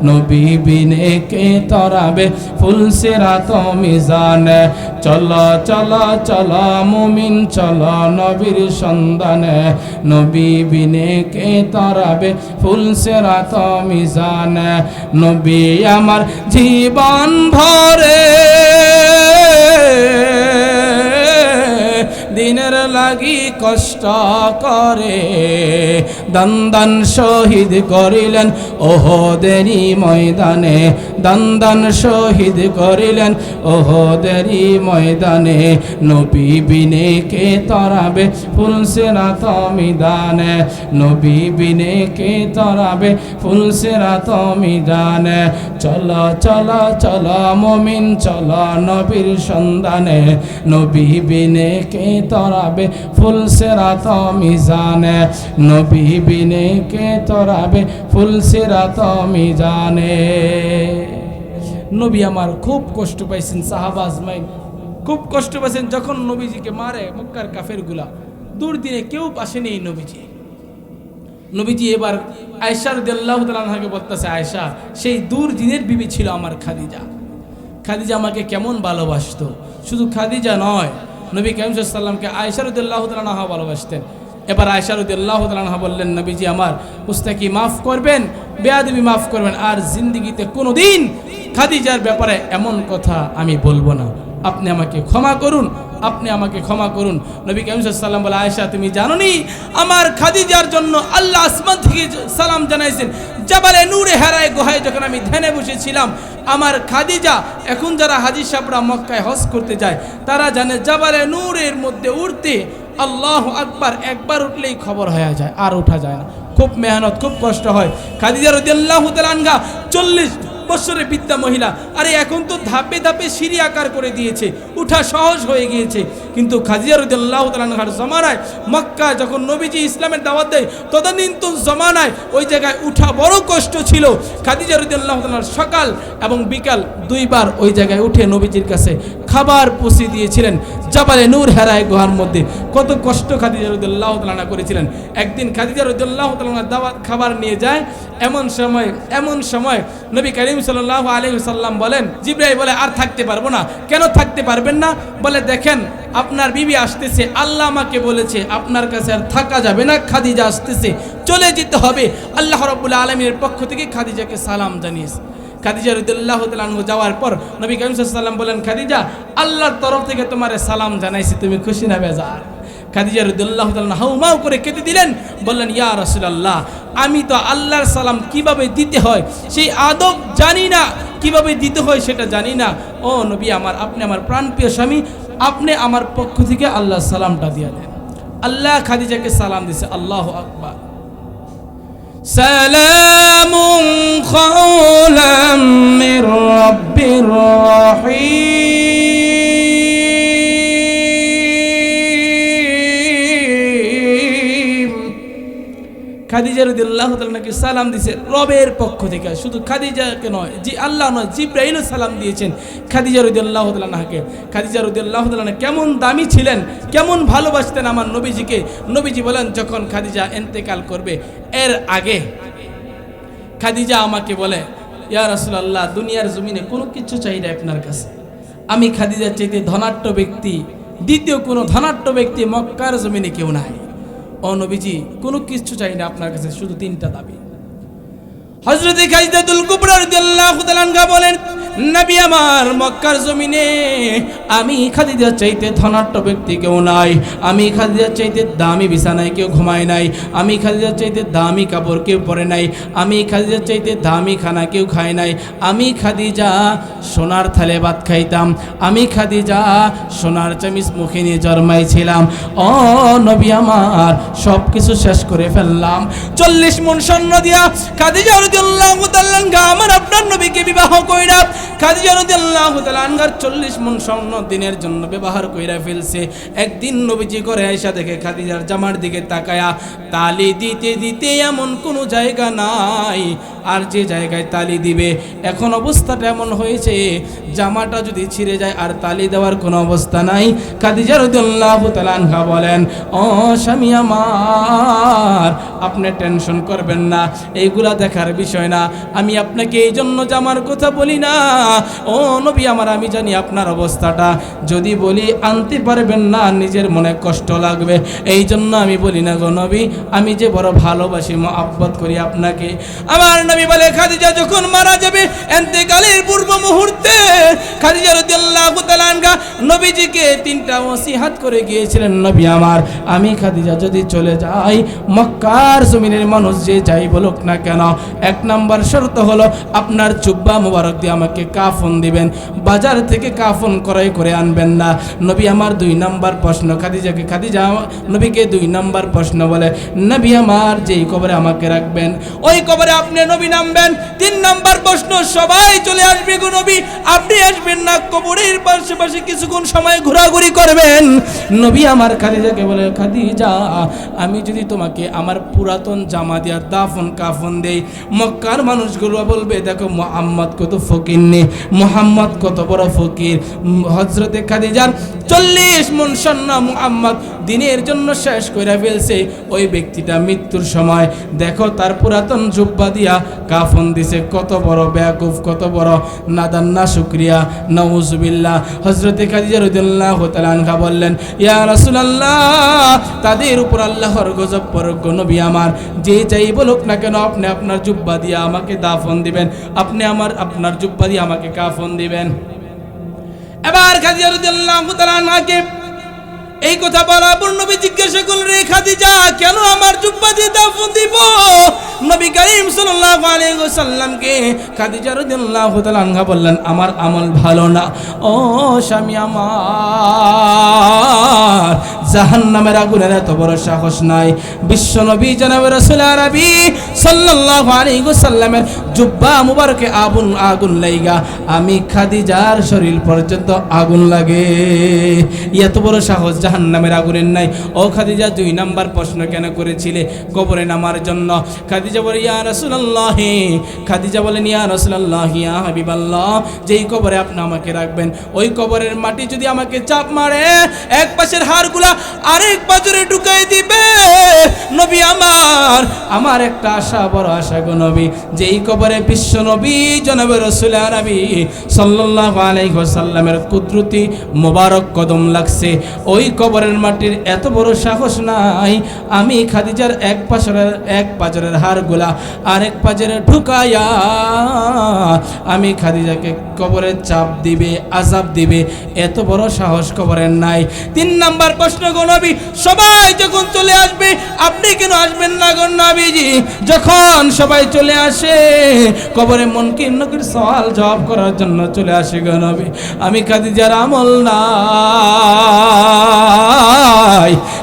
নবী বিনে কে তরাবে ফুলসিরাত মিজানে। চলো চলো চলো মুমিন চলো নবীর সন্ধানে, নবী বিনে কে তরাবে ফুলসিরাত মিজানে। নবী আমার জীবন ভরে দিনের লাগি কষ্ট করে, দান দান শহীদ করিলেন ওহদেরই ময়দানে, দান দান শহীদ করিলেন ওহদেরই ময়দানে। নবী বিনে কে তরাবে ফুলসিরাত মিজানে, নবী বিনে কে তরাবে ফুলসিরাত মিজানে। চলো চলো চলো মুমিন চলো নবীর সন্ধানে, নবী বিনে কে তরাবে ফুলসিরাত মিজানে, নবী বিনে কে তরাবে ফুলসিরাত মিজানে। নবী আমার খুব কষ্ট পাইছেন, সাহাবা আজমাইন খুব কষ্ট পাইছেন যখন নবীজিকে মারে মক্কার কাফেরগুলা। দুর্দিনে কেউ পাশে নেই নবীজি। নবীজি এবার আয়েশা রাদিয়াল্লাহু তাআলা আনহাকে বলতেছে, আয়েশা সেই দুর্দিনের বিবি ছিল আমার খাদিজা। খাদিজা আমাকে কেমন ভালোবাসতো, শুধু খাদিজা নয়, নবী কারীম সাল্লাল্লাহু আলাইহি ওয়াসাল্লামকে আয়েশা রাদিয়াল্লাহু তাআলা আনহা ভালোবাসতেন। এবার আয়েশা রাদিয়াল্লাহু তাআলা আনহা বললেন, নবীজি আমার উস্তাকি মাফ করবেন, বেয়াদবি মাফ করবেন, আর জিন্দেগিতে কোনোদিন খাদিজার ব্যাপারে এমন কথা আমি বলবো না, আপনি আমাকে ক্ষমা করুন, আপনি আমাকে ক্ষমা করুন। নবী কারীম সাল্লাল্লাহু আলাইহি ওয়াসাল্লাম বলে, আয়েশা তুমি জানো নি আমার খাদিজার জন্য আল্লাহ আসমান থেকে সালাম জানাইছেন। জাবালে নূরে হেরায় গুহায় যখন আমি ধ্যানে বসেছিলাম, আমার খাদিজা, এখন যারা হাজী সাহেবরা মক্কায় হজ করতে যায় তারা জানে জাবালে নূরের মধ্যে উঠতে আল্লাহু আকবার একবার উঠলেই খবর হয়ে যায়, আর ওঠা যায় না, খুব মেহনত খুব কষ্ট হয়। খাদিজা রাদিয়াল্লাহু তাআলা আনহা 40 বছরের বৃদ্ধা মহিলা, আরে এখন তো ধাপে ধাপে সিঁড়ি আকার করে দিয়েছে, উঠা সহজ হয়ে গিয়েছে। কিন্তু খাদিজা রাদিয়াল্লাহু তাআলা আনহার জমানায়, মক্কা যখন নবীজি ইসলামের দাওয়াত দেয় তদানীন্তন জমানায় ওই জায়গায় উঠা বড় কষ্ট ছিল। খাদিজা রাদিয়াল্লাহু তাআলা সকাল এবং বিকাল দুইবার ওই জায়গায় উঠে নবীজির কাছে খাবার পৌঁছে দিয়েছিলেন। জাবালে নূর হেরায় গুহার মধ্যে কত কষ্ট খাদিজা রাদিয়াল্লাহু তাআলা করেছিলেন। একদিন খাদিজা রাদিয়াল্লাহু তাআলা দাওয়াত খাবার নিয়ে যায়, এমন সময় নবী কারীম সাল্লাল্লাহু আলাইহি ওয়াসাল্লাম বলেন, জিবরাইল বলে, আর থাকতে পারবো না। কেন থাকতে পারবেন না? বলে, দেখেন আপনার বিবি আসতেছে, আল্লাহ আমাকে বলেছে আপনার কাছে আর থাকা যাবে না, খাদিজা আসতেছে, চলে যেতে হবে। আল্লাহ রাব্বুল আলামিনের পক্ষ থেকে খাদিজাকে সালাম জানিয়েছে। খাদিজা রাদিয়াল্লাহু তাআলা আনহা যাওয়ার পর নবী কারীম সাল্লাল্লাহু আলাইহি ওয়াসাল্লাম বলেন, খাদিজা আল্লাহর তরফ থেকে তোমারে সালাম জানাইছি, তুমি খুশি না বেজার? খাদিজা রাদিয়াল্লাহু তাআলা হাউমাউ করে কেঁদে দিলেন, বললেন, ইয়া রাসূলুল্লাহ, আমি তো আল্লাহর সালাম কিভাবে দিতে হয় সেই আদব জানি না, কিভাবে দিতে হয় সেটা জানি না। ও নবী আমার, আপনি আমার প্রাণপ্রিয় স্বামী, আপনি আমার পক্ষ থেকে আল্লাহর সালামটা দিয়ে দেন। আল্লাহ খাদিজাকে সালাম দিয়েছে। আল্লাহু আকবার। সালামুন কাওলাম মির রাব্বির রহিম। খাদিজা রাদিয়াল্লাহু তাআলা নাকি সালাম দিয়েছে রবের পক্ষ থেকে, শুধু খাদিজাকে নয়, জি আল্লাহ নয়, জিবরাইলও সালাম দিয়েছেন খাদিজা রাদিয়াল্লাহু তাআলা নাকে। খাদিজা রাদিয়াল্লাহু তাআলা কেমন দামি ছিলেন, কেমন ভালোবাসতেন আমার নবীজিকে। নবীজি বলেন যখন খাদিজা ইন্তেকাল করবে এর আগে খাদিজা আমাকে বলে, ইয়া রাসূলুল্লাহ, দুনিয়ার জমিনে কোনো কিছু চাই না আপনার কাছে, আমি খাদিজার চাইতে ধনাঢ্য ব্যক্তি, দ্বিতীয় কোনো ধনাঢ্য ব্যক্তি মক্কার জমিনে কেউ নাই। ও নবীজি, কোনো কিছু চাই না আপনার কাছে, শুধু তিনটা দাবি। হযরত খাদিজাতুল কুবরা রাদিয়াল্লাহু তাআলা আনহা বলেন, নবী আমার, মক্কার জমিনে আমি খাদিজার চাইতে ধনাঢ্য ব্যক্তি কেউ নাই, আমি খাদিজার চাইতে দামি বিছানায় কেউ ঘুমায় নাই, আমি খাদিজার চাইতে দামি কাপড় কেউ পরে নাই, আমি খাদিজার চাইতে দামি খানা কেউ খায় নাই, আমি খাদিজা সোনার থালে ভাত খাইতাম, আমি খাদিজা সোনার চামিচ মুখে নিয়ে জন্মাইছিলাম। ও নবী আমার, সব কিছু শেষ করে ফেললাম। 40 মণ স্বর্ণ দিয়া খাদিজা রাদিয়াল্লাহু তাআলা আনহা আমার আপনার নবীকে বিবাহ কইরা, খাদিজা রাদিয়াল্লাহু তাআলা আনহার 40 মণ স্বর্ণ দিনের জন্য ব্যবহার কইরা ফেলছে। একদিন নবীজি ঘরে আয়েশা দেখে খাদিজার জামার দিকে তাকায়া তালি দিতে দিতে এমন কোনো জায়গা নাই আর যে জায়গায় তালি দিবে। এখন অবস্থাটা এমন হয়েছে, জামাটা যদি ছিঁড়ে যায় আর তালি দেওয়ার কোনো অবস্থা নাই। খাদিজা রাদিয়াল্লাহু তাআলা আনহা বলেন, ও স্বামী আমার, আপনি টেনশন করবেন না, এইগুলা দেখার বিষয় না, আমি আপনাকে এই জন্য জামার কথা বলি না। ও নবী আমার, আমি জানি আপনার অবস্থাটা, যদি বলি আনতে পারবেন না, নিজের মনে কষ্ট লাগবে, এই জন্য আমি বলি না গো নবী, আমি যে বড় ভালোবাসি, মহব্বত করি আপনাকে। আমার নবী বলে, খাদিজা যখন মারা যাবে ইন্তেকালের পূর্ব মুহূর্তে খাদিজা রাদিয়াল্লাহু তাআলা আনহা নবীজিকে 3টা ওসিয়ত করে গিয়েছিলেন, নবী আমার, আমি খাদিজা যদি চলে যাই, মক্কার জমিনের মানুষ যে যাই বলুক না কেন, 1 নাম্বার শর্ত হলো আপনার জুব্বা মুবারক দিয়ে আমাকে কাফন দিবেন, বাজার থেকে কাফন ক্রয় করে আনবেন না। নবী আমার 2 নাম্বার প্রশ্ন খাদিজাকে, খাদিজা নবীকে 2 নাম্বার প্রশ্ন বলে, নবী আমার, যেই কবরে আমাকে রাখবেন ওই কবরে আপনি নবী নামবেন। 3 নাম্বার প্রশ্ন, সবাই চলে আসবে গো নবী, আপনি আসবেন না, কবরের পাশে পাশে কিছুক্ষণ সময় ঘোরাঘুরি করবেন। নবী আমার খাদিজাকে বলে, খাদিজা, আমি যদি তোমাকে আমার পুরাতন জামা দিয়া দাফন কাফন দেই, মক্কার মানুষগুলো বলবে, দেখো মুহাম্মদ কত ফকির নেই, মুহাম্মদ কত বড় ফকির। হযরতে খাদিজার 40 মণ স্বর্ণ মুহাম্মদ দিনের জন্য শেষ করে ফেলছে। ওই ব্যক্তিটা মৃত্যুর সময় দেখো তার পুরাতন জুব্বা দিয়া কাফন দিছে। কত বড় বেয়াকুফ, কত বড় নাদান, না শুকরিয়া, নাউজুবিল্লাহ। হযরতে খাদিজা রাদিয়াল্লাহু তাআলা আনহা বললেন, ইয়া রাসূলুল্লাহ, তাদের উপর আল্লাহর গজব পড়ুক গো নবী আমার, যে যাই বলুক না কেন, আপনি আপনার জুব্বা দিয়ে আমাকে দাফন দিবেন, আপনি আপনার জুব্বা দিয়ে আমাকে কাফন দিবেন। এবার খাদিজা রাদিয়াল্লাহু তাআলা আনহাকে এই কথা বলার পর নবী জিজ্ঞাসা করলেন, রে খাদিজা, কেন আমার জুব্বা দিয়ে দাফন দিব? নবী করিম সাল্লাল্লাহু আলাইহি ওয়াসাল্লামকে খাদিজা রাদিয়াল্লাহু তাআলা আনহা বললেন, আমার আমল ভালো না। ও স্বামী আমার, জাহান্নামের আগুনের এত বড় সাহস নাই। বিশ্ব নবী জনাবে রাসূল আরবি সাল্লাল্লাহু আলাইহি ওয়াসাল্লামের জুব্বা মুবারকে আগুন লাইগা আমি খাদিজার শরীর পর্যন্ত আগুন লাগে। এত বড় সাহস জাহান্নামের আগুনের নাই। ও খাদিজা, 2 নাম্বার প্রশ্ন কেন করেছিলে কবরে নামার জন্য? খাদিজা বলে, ইয়া রাসূলুল্লাহ, খাদিজা বলেন, ইয়া রাসূলুল্লাহ, ইয়া হাবিবাল্লাহ, যেই কবরে আপনি আমাকে রাখবেন ওই কবরের মাটি যদি আমাকে চাপ মারে, এক পাশের হাড়গুলা আরেক পাজরে ঢুকাই দিবে। নবী আমার একটা আশা, বড় আশা গো নবী, যেই কবরে বিশ্ব নবী জনাবে রাসূল আরবি সাল্লাল্লাহু আলাইহি ওয়াসাল্লামের কুদরতি মোবারক কদম লাগছে, ওই কবরের মাটির এত বড় সাহস নাই। আমি খাদিজার এক পাজরের হাড়গুলা আরেক পাজরে ঢুকায়া আমি খাদিজাকে কবরে চাপ দিবে, আযাব দিবে, এত বড় সাহস কবরের নাই। 3 নাম্বার প্রশ্ন গো নবী, সবাই যখন চলে আসবে আপনি কেন আসবেন না গো নবীজি? যখন সবাই চলে আসে কবরে মুনকির নকির সওয়াল জবাব করার জন্য চলে আসে গো নবী, আমি খাদিজার আমল নাই,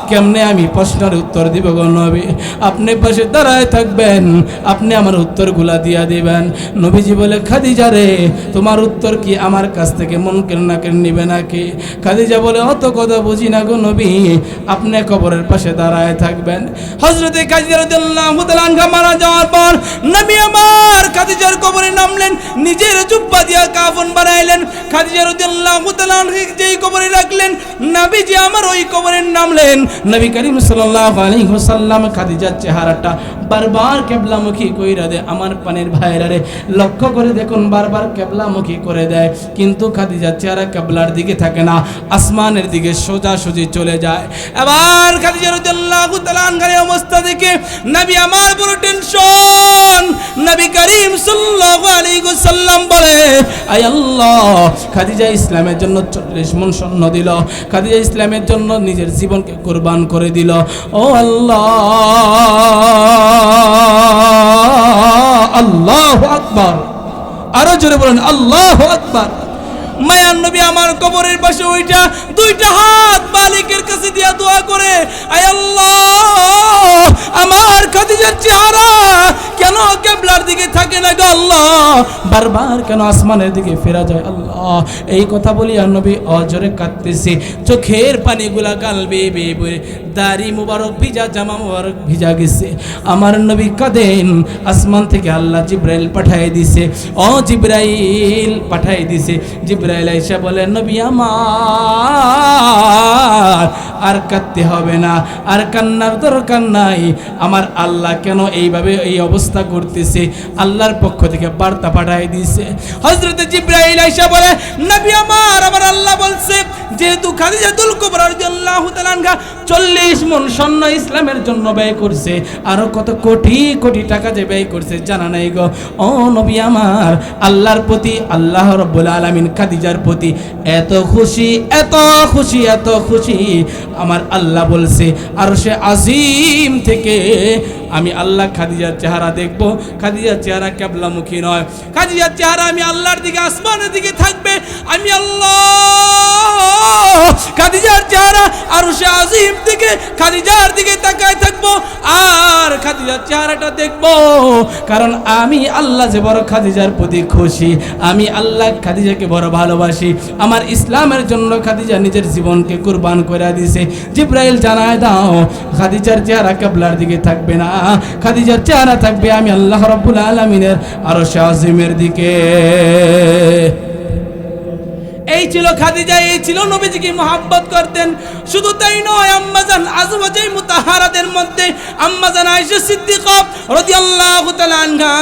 কেমনে আমি প্রশ্নের উত্তর দিব গো নবী? আপনি পাশে দাঁড়ায় থাকবেন, আপনি আমার উত্তরগুলা দিয়া দিবেন। নবীজি বলে, খাদিজা রে, তোমার উত্তর কি আমার কাছ থেকে মুনকির নাকির নিবে নাকি? খাদিজা বলে, অত কথা বুঝি না গো নবী, আপনি কবরের পাশে দাঁড়ায় থাকবেন। হযরতে খাদিজা রাদিয়াল্লাহু তাআলা আনহা মারা যাওয়ার পর নবী আমার খাদিজার কবরে নামলেন, নিজের জুব্বা দিয়া কাফন বানাইলেন। খাদিজা রাদিয়াল্লাহু তাআলা আনহাকে যেই কবরে রাখলেন, নবীজি আমার ওই কবরে নামলেন। নবী করিম সাল্লাল্লাহু আলাইহি ওয়াসাল্লাম খাদিজার চেহারাটা বারবার কিবলামুখী কইরা দেয়। আমার পানের ভাইরা রে, লক্ষ্য করে দেখুন, বারবার কিবলামুখী করে দেয়, কিন্তু খাদিজার চেহারা কিবলার দিকে থাকে না, আসমানের দিকে সোজাসুজি চলে যায়। এবার খাদিজা রাদিয়াল্লাহু তাআলা আনহার অবস্থা দেখে নবী আমার বড় টেনশন। নবী করিম সাল্লাল্লাহু আলাইহি ওয়াসাল্লাম বলে, আয় আল্লাহ, খাদিজা ইসলামের জন্য 40 মণ স্বর্ণ দিল, খাদিজা ইসলামের জন্য নিজের জীবনকে কুরবান করে দিল। ও আল্লাহ, আল্লাহু আকবার, আরো জোরে বলেন আল্লাহু আকবার। মায়ার নবী আমার কবরের পাশে ওইটা দুইটা হাত মালিকের কাছে দিয়া দোয়া করে, আয় আল্লাহ, আমার খাদিজার চেহারা কেন কিবলার দিকে থাকে না গো আল্লাহ, বারবার কেন আসমানের দিকে ফেরা যায় আল্লাহ। এই কথা বলি আর নবী অজরে কাঁদতেছে, চোখের পানিগুলা গাল বেয়ে বেয়ে বয়ে, দাড়ি মুবারক ভিজা, জামা মুবারক ভিজা গেছে। আমার নবী কাঁদেন। আসমান থেকে আল্লাহ জিব্রাইল পাঠিয়ে দিছে। ও জিব্রাইল পাঠিয়ে দিছে। জিব্রাইল আইসা বলে, নবী আমার আর কাঁদতে হবে না, আর কান্নার দরকার নাই। আমার আল্লাহ কেন এইভাবে এই অবস্থা করতেছে, আল্লাহর পক্ষ থেকে বার্তা পাঠিয়ে দিয়েছে। হযরত জিব্রাইল আইসা বলে, নবী আমার আল্লাহ বলছে, যেহেতু খাদিজাতুল কুবরা রাদিয়াল্লাহু তাআলা আনহা 40 মণ স্বর্ণ ইসলামের জন্য ব্যয় করছে, আরো কত কোটি কোটি টাকা যে ব্যয় করছে জানা নাই গো। ও নবী আমার, আল্লাহর প্রতি, আল্লাহ রাব্বুল আলামিন খাদিজার প্রতি এত খুশি, এত খুশি, এত খুশি, আমার আল্লাহ বলছে আরশে আজিম থেকে আমি আল্লাহ খাদিজার চেহারা দেখব। খাদিজার চেহারা কিবলামুখী নয়, খাদিজার চেহারা আমি আল্লাহর দিকে, আসমানের দিকে থাকবে। আমি আল্লাহ খাদিজার চেহারা আরশে আজিম থেকে খাদিজার দিকে তাকায় থাকবো, আর খাদিজার চেহারাটা দেখব, কারণ আমি আল্লাহ যে বড় খাদিজার প্রতি খুশি, আমি আল্লাহ খাদিজাকে বড় ভালোবাসি। আমার ইসলামের জন্য খাদিজা নিজের জীবনকে কুরবান করে দিয়েছে। জিব্রাইল জানায় দাও, খাদিজার চেহারা কিবলার দিকে থাকবে না, খাদিজার চেহারা থাকবে আমি আল্লাহ রাব্বুল আলামিনের আরশে আজিমের দিকে। এই ছিল খাদিজা, এই ছিল নবীজিকে মহব্বত করতেন। শুধু তাই নয়, আম্মাজান আজওয়াজে মুতাহারাদের মধ্যে আম্মাজান আয়েশা সিদ্দিকা রাদিয়াল্লাহু তাআলা আনহা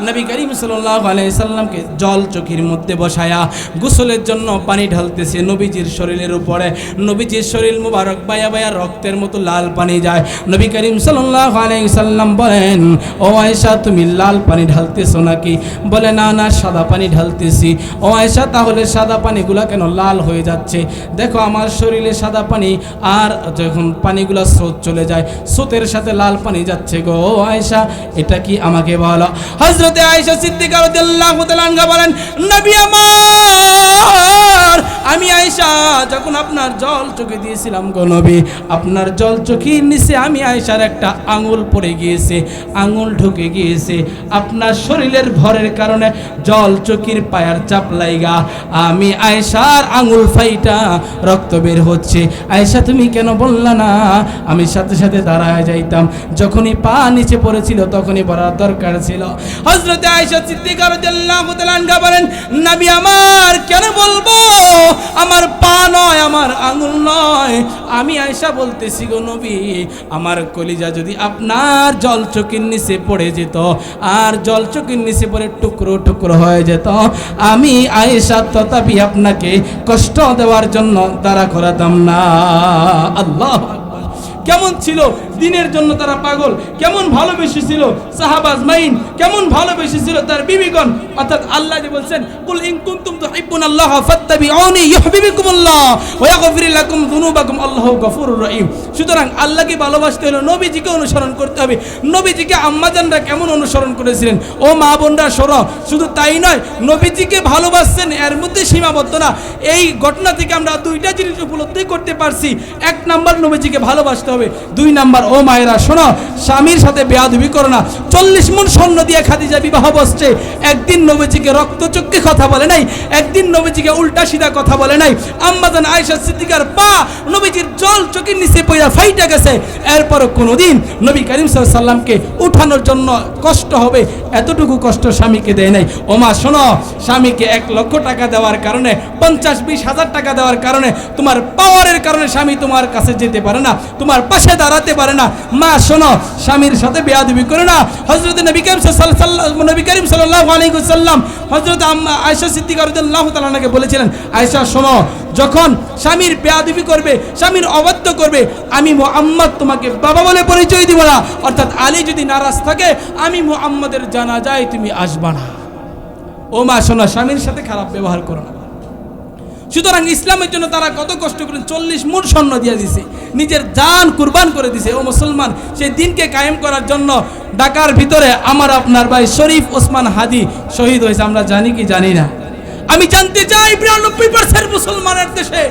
নবী করিম সাল্লাল্লাহু আলাইহি সাল্লামকে জল চোখের মধ্যে বসায়া গোসলের জন্য পানি ঢালতেছে নবীজির শরীরের উপরে। নবীজির শরীর মুবারক বায়া বায়া রক্তের মতো লাল পানি যায়। নবী করিম সাল্লাল্লাহু আলাইহি সাল্লাম বলেন, ও আয়েশা, তুমি লাল পানি ঢালতেছো নাকি? বলে, না না, সাদা পানি ঢালতেছি। ও আয়েশা, তাহলে সাদা পানিগুলা কেন লাল হয়ে যাচ্ছে? দেখো আমার শরীরে সাদা পানি, আর যখন পানিগুলো স্রোত চলে যায়, স্রোতের সাথে লাল পানি যাচ্ছে গো আয়েশা, এটা কি আমাকে বলো। হযরতে আয়েশা সিদ্দিকা রাদিয়াল্লাহু তাআলা আনহা বলেন, নবী আমার, আমি আয়েশা যখন আপনার জল চোখে দিয়েছিলাম গো নবী, আপনার জল চোখের নিচে আমি আয়েশার একটা আঙুল পড়ে গিয়েছে, আঙুল ঢুকে গিয়েছে। আপনার শরীরের ভরের কারণে জল চোখের পায়ের চাপ লাইগা আমি আয়েশার আঙুল ফাইটা রক্ত বের হচ্ছে। আয়েশা, তুমি কেন বললা না? আমি সাথে সাথে দাঁড়ায় যাইতাম, যখনই পা নিচে পড়েছিল তখনই পড়ার দরকার ছিল। হযরতে আয়েশা সিদ্দিকা রাদিয়াল্লাহু তাআলা আনহা বলেন, নবী আমার, কেন বলবো? আমার পা নয়, আমার আঙুল নয়। আমি আয়েশা বলতেছি গো নবী, আমার কলিজা যদি আপনার জল চোখের নিচে পড়ে যেত, আর জল চোখের নিচে পড়ে টুকরো টুকরো হয়ে যেত, আমি আয়েশা তথাপি আপনাকে কষ্ট দেওয়ার জন্য দাঁড়া করাতাম না। আল্লাহ, কেমন ছিল দিনের জন্য তারা পাগল। কেমন ভালোবেসেছিল সাহাবা আজমাইন, কেমন ভালোবেসেছিল তার বিবিগণ। অর্থাৎ আল্লাহ যে বলছেন কুল ইন কুনতুম তুহিব্বুনাল্লাহ ফাত্তাবিউনি ইউহিব্বুকুমুল্লাহ ওয়া ইয়াগফির লাকুম যুনুবাকুম আল্লাহু গফুরুর রহিম। সুতরাং আল্লাহকে ভালোবাসতে হলে নবীজিকে অনুসরণ করতে হবে। নবীজিকে আম্মাজানরা কেমন অনুসরণ করেছিলেন ও মা বোনরা শোনো। শুধু তাই নয়, নবীজিকে ভালোবাসছেন এর মধ্যে সীমাবদ্ধ না। এই ঘটনা থেকে আমরা দুইটা জিনিস উপলব্ধি করতে পারছি। এক নাম্বার, নবীজিকে ভালোবাসতে হবে। দুই নাম্বার, ও মায়েরা শোনো, স্বামীর সাথে বেয়াদবি করো না। 40 মণ স্বর্ণ দিয়ে খাদিজা বিবাহ বসছে। একদিন নবীজিকে রক্তচক্ষে কথা বলে নাই, একদিন নবীজিকে উল্টা সিধা কথা বলে নাই। আম্মাজান আয়েশা সিদ্দিকার পা নবীজির জল চোখের নিচে পড়া ফাইটা গেছে। এরপর কোনোদিন নবী করিম সাল্লাল্লাহু আলাইহি সাল্লামকে উঠানোর জন্য কষ্ট হবে এতটুকু কষ্ট স্বামীকে দেয় নাই। ও মা শোনো, স্বামীকে 1 লক্ষ টাকা দেওয়ার কারণে, 50-20 হাজার টাকা দেওয়ার কারণে, তোমার পাওয়ারের কারণে স্বামী তোমার কাছে যেতে পারে না, তোমার পাশে দাঁড়াতে পারে না। মা শোনো, স্বামীর সাথে বেয়াদবি করে না। হযরত নবী করিম সাল্লাল্লাহু আলাইহি ওয়াসাল্লাম হযরত আয়েশা সিদ্দিকা রাদিয়াল্লাহু তাআলা আনহাকে বলেছিলেন, আয়েশা শোনো, যখন স্বামীর বেয়াদবি করবে, স্বামীর অবাধ্য করবে, আমি মুহাম্মদ তোমাকে বাবা বলে পরিচয় দিব না। অর্থাৎ আলী যদি নারাজ থাকে, আমি মুহাম্মদের জানাজায় তুমি আসবা না। ও মা শোনো, স্বামীর সাথে খারাপ ব্যবহার করো না। সুতরাং ইসলামের জন্য তারা কত কষ্ট করেন, 40 মণ স্বর্ণ দিয়ে দিছে, নিজের জান কুরবান করে দিছে। ও মুসলমান, সেই দিনকে কায়েম করার জন্য ঢাকার ভিতরে আমার আপনার ভাই শরীফ ওসমান হাদি শহীদ হয়েছে। আমরা জানি কি জানি না? আমি জানতে চাই 92% মুসলমানের দেশে,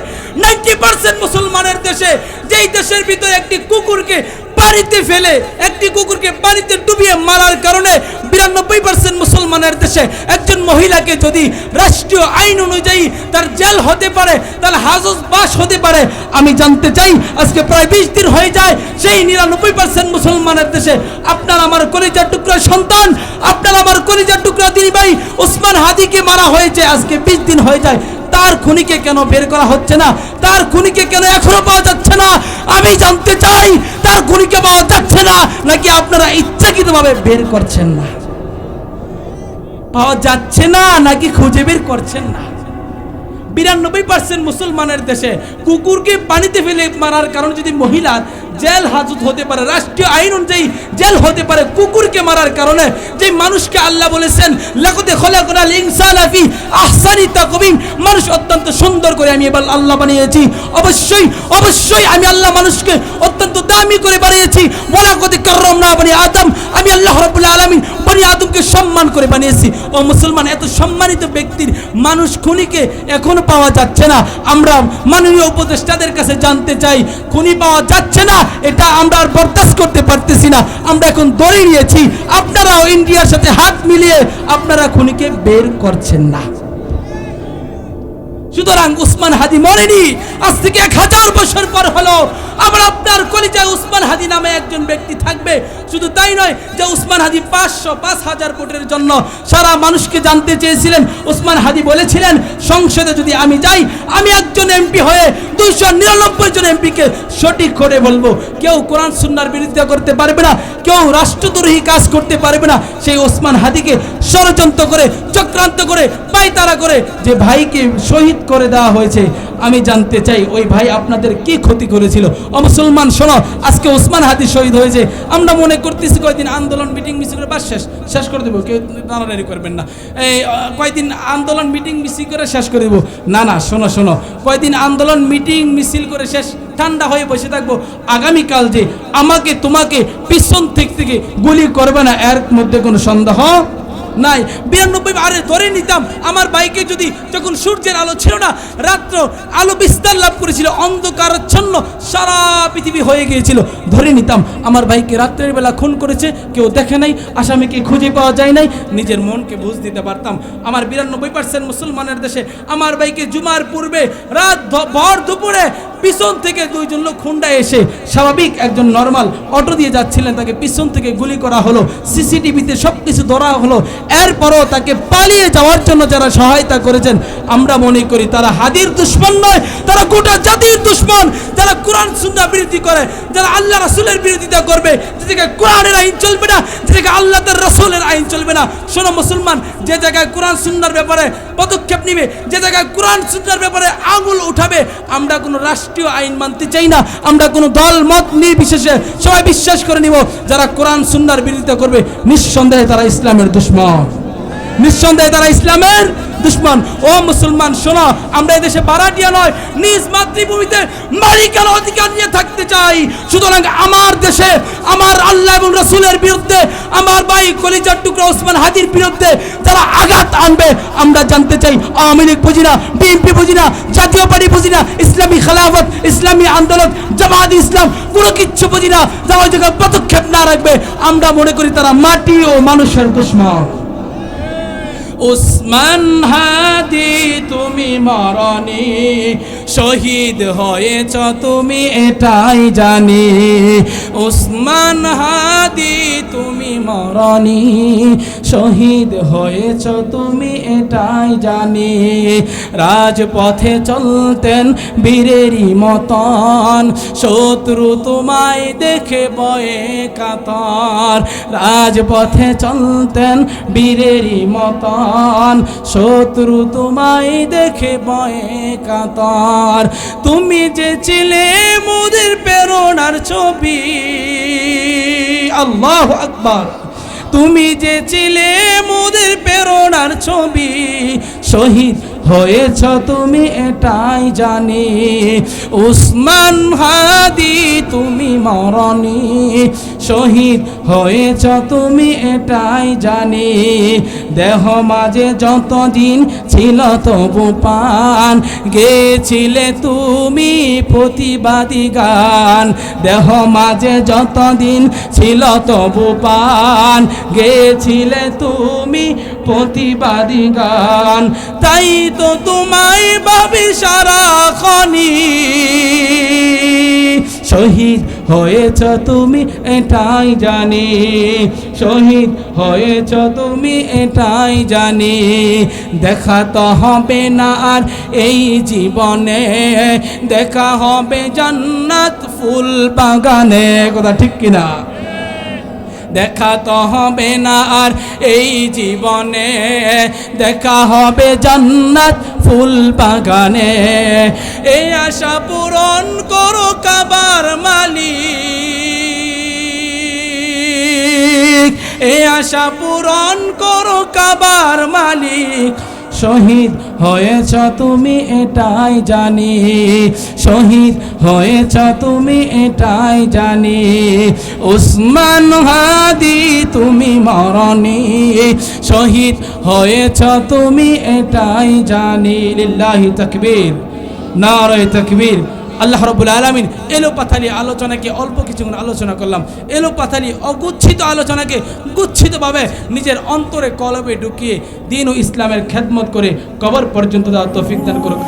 90% মুসলমানের দেশে, যেই দেশের ভিতরে একটি কুকুরকে পানিতে ফেলে, একটি কুকুরকে পানিতে ডুবিয়ে মারার কারণে 92% মুসলমানের দেশে একজন মহিলাকে যদি রাষ্ট্রীয় আইন অনুযায়ী তার জেল হতে পারে, তার হাজত বাস হতে পারে। আমি জানতে চাই, আজকে প্রায় 20 দিন হয়ে যায় সেই 99% মুসলমানের দেশে আপনার আমার কলিজার টুকরা সন্তান, আপনার আমার কলিজার টুকরা দিনী ভাই ওসমান হাদিকে মারা হয়েছে। আজকে 20 দিন হয়ে যায়, তার খুনিকে কেন বের করা হচ্ছে না? তার খুনিকে কেন এখনো পাওয়া যাচ্ছে না? আমি জানতে চাই, তার খুনিকে পাওয়া যাচ্ছে না নাকি আপনারা ইচ্ছাকৃতভাবে বের করছেন না? পাওয়া যাচ্ছে না নাকি খুঁজে বের করছেন না? 92% মুসলমানের দেশে কুকুরকে পানিতে ফেলে মারার কারণে যদি মহিলার জেল হাজত হতে পারে, রাষ্ট্রীয় আইন অনুযায়ী জেল হতে পারে, কুকুরকে মারার কারণে যে মানুষকে আল্লাহ বলেছেন লাকাদ খলাকনাল ইনসানা ফি আহসানি তাকওয়িম, মানুষ অত্যন্ত সুন্দর করে আমি এবার আল্লাহ বানিয়েছি। অবশ্যই অবশ্যই আমি আল্লাহ মানুষকে অত্যন্ত দামি করে বানিয়েছি। ওয়ালাকাদ কাররামনা বনি আদম, আমি আল্লাহ রাব্বুল আলামিন বনি আদমকে সম্মান করে বানিয়েছি। ও মুসলমান, এত সম্মানিত ব্যক্তির মানুষ খুনিকে এখনো পাওয়া যাচ্ছে না। আমরা মাননীয় উপদেষ্টাদের কাছে জানতে চাই, খুনি পাওয়া যাচ্ছে না, এটা আমরা আর বরদাস্ত করতে পারতেছি না। আমরা এখন দৌড়ে নিয়েছি, আপনারাও ইন্ডিয়ার সাথে হাত মিলিয়ে আপনারা খুনিকে বের করছেন না। সুতরাং উসমান হাদি মরেনি, আজ থেকে 1000 বছর পর হলো আবার আপনার কলিজায় উসমান হাদি নামে একজন ব্যক্তি থাকবে। শুধু তাই নয় যে উসমান হাদি 500-5000 ভোটের জন্য সারা মানুষকে জানতে চেয়েছিলেন। উসমান হাদি বলেছিলেন, সংসদে যদি আমি যাই, আমি একজন এমপি হয়ে 299 জন এমপিকে সঠিক করে বলবো। কেউ কোরআন সুন্নাহর বিরোধিতা করতে পারবে না, কেউ রাষ্ট্রদ্রোহী কাজ করতে পারবে না। সেই ওসমান হাদিকে ষড়যন্ত্র করে, চক্রান্ত করে, পায়তারা করে যে ভাইকে শহীদ করে দেওয়া হয়েছে, আমি জানতে চাই ওই ভাই আপনাদের কি ক্ষতি করেছিল? ও মুসলমান শোনো, আজকে ওসমান হাদি শহীদ হয়েছে, আমরা মনে করতেছি কয়দিন আন্দোলন মিটিং মিছিল করে বাস শেষ করে দেবো, কেউ নাড়ানাড়ি করবেন না। এই কয়দিন আন্দোলন মিটিং মিছিল করে শেষ করে দেবো, না না, শোনো শোনো, কয়দিন আন্দোলন মিটিং মিছিল করে শেষ, ঠান্ডা হয়ে বসে থাকবো, আগামীকাল যে আমাকে তোমাকে পিছন থেকে গুলি করবে না এর মধ্যে কোনো সন্দেহ নাই। 92 আরে ধরে নিতাম আমার বাইকে, যদি যখন সূর্যের আলো ছিল না, রাত্র আলো বিস্তার লাভ করেছিল, অন্ধকারাচ্ছন্ন সারা পৃথিবী হয়ে গিয়েছিল, ধরে নিতাম আমার ভাইকে রাত্রের বেলা খুন করেছে, কেউ দেখে নাই, আসামিকে খুঁজে পাওয়া যায় নাই, নিজের মনকে বুঝ দিতে পারতাম। আমার 92% মুসলমানের দেশে আমার ভাইকে জুমার পূর্বে রাত ভর দুপুরে পিছন থেকে 2 জন লোক খুন্ডা এসে, স্বাভাবিক একজন নর্মাল অটো দিয়ে যাচ্ছিলেন, তাকে পিছন থেকে গুলি করা হলো, সিসিটিভিতে সব কিছু ধরা হলো। এরপরও তাকে পালিয়ে যাওয়ার জন্য যারা সহায়তা করেছেন, আমরা মনে করি তারা হাদির দুশ্মন নয়, তারা গোটা জাতির দুশ্মন, তারা কোরআন সুন্নাহ বিরোধী করে, যারা আল্লাহ রাসূলের বিরোধিতা করবে, যে জায়গায় কোরআনের আইন চলবে না, যে জায়গায় আল্লাহ তার রাসূলের আইন চলবে না। শোনো মুসলমান, যে জায়গায় কোরআন সুন্নাহর ব্যাপারে পদক্ষেপ নিবে, যে জায়গায় কোরআন সুন্নাহর ব্যাপারে আঙুল উঠাবে, আমরা কোনো রাষ্ট্রীয় আইন মানতে চাই না, আমরা কোনো দল মত নির্বিশেষে সবাই বিশ্বাস করে নিব, যারা কোরআন সুন্নাহর বিরোধিতা করবে নিঃসন্দেহে তারা ইসলামের দুশমন, নিঃসন্দেহে তারা ইসলামের দুশমন। ও মুসলমান শোনো, আমরা এই দেশে ভাড়াটিয়া নয়, নিজ মাতৃভূমিতে মালিকানা অধিকার নিয়ে থাকতে চাই। সুতরাং আমার দেশে আমার আল্লাহ এবং রাসূলের বিরুদ্ধে, আমার ভাই কলিজার টুকরা ওসমান হাদির বিরুদ্ধে যারা আঘাত আনবে, আমরা জানতে চাই আওয়ামী লীগ বুঝি না, বিএনপি বুঝি না, জাতীয় পার্টি বুঝি না, ইসলামী খেলাফত, ইসলামী আন্দোলন, জামাত ইসলাম কোনো কিচ্ছু বুঝি না, যারা ওই জায়গায় পদক্ষেপ না রাখবে আমরা মনে করি তারা মাটি ও মানুষের দুশমন। ওসমান হাদি তুমি মরণি, শহীদ হয়েছ তুমি এটাই জানি। ওসমান হাদি তুমি মরণি, শহীদ হয়েছ তুমি এটাই জানি। রাজপথে চলতেন বীরেরই মতন, শত্রু তোমায় দেখে বয়ে কাতর। রাজপথে চলতেন বীরেরই মতন, শত্রু তোমায় দেখে বয়ে কাতর। তুমি যে ছিলে মোদের প্রেরণার ছবি, আল্লাহু আকবার। তুমি যে ছিলে মোদের প্রেরণার ছবি, শহীদ হয়েছ তুমি এটাই জানি। ওসমান হাদি তুমি মরণি, শহীদ হয়েছ তুমি এটাই জানি। দেহ মাঝে যতদিন ছিল তবু পান, গেছিলে তুমি প্রতিবাদী গান। দেহ মাঝে যতদিন ছিল তবু পান, গেছিলে তুমি প্রতিবাদী গান। তাই তো তোমায় ভাবি সারাক্ষণি, শহীদ হয়েছ তুমি এটাই জানি। শহীদ হয়েছ তুমি এটাই জানি। দেখা তো হবে না আর এই জীবনে, দেখা হবে জান্নাত ফুল বাগানে। কথা ঠিক কিনা? দেখা তো হবে না আর এই জীবনে, দেখা হবে জান্নাত ফুল বাগানে। এই আশা পূরণ করো কাবার মালিক, এই আশা পূরণ করো কাবার মালিক। শহীদ হয়েছ তুমি এটাই জানি, শহীদ হয়েছ তুমি এটাই জানি। ওসমান হাদি তুমি মরণি, শহীদ হয়েছ তুমি এটাই জানি। লিল্লাহি তাকবীর, নারে তাকবীর। আল্লাহ রাব্বুল আলামিন এলোপাথালি আলোচনাকে অল্প কিছুক্ষণ আলোচনা করলাম, এলোপাথালি অগুচ্ছিত আলোচনাকে গুচ্ছিতভাবে নিজের অন্তরে কলবে ঢুকিয়ে দ্বীন ও ইসলামের খেদমত করে কবর পর্যন্ত দেওয়ার তৌফিক দান করুক।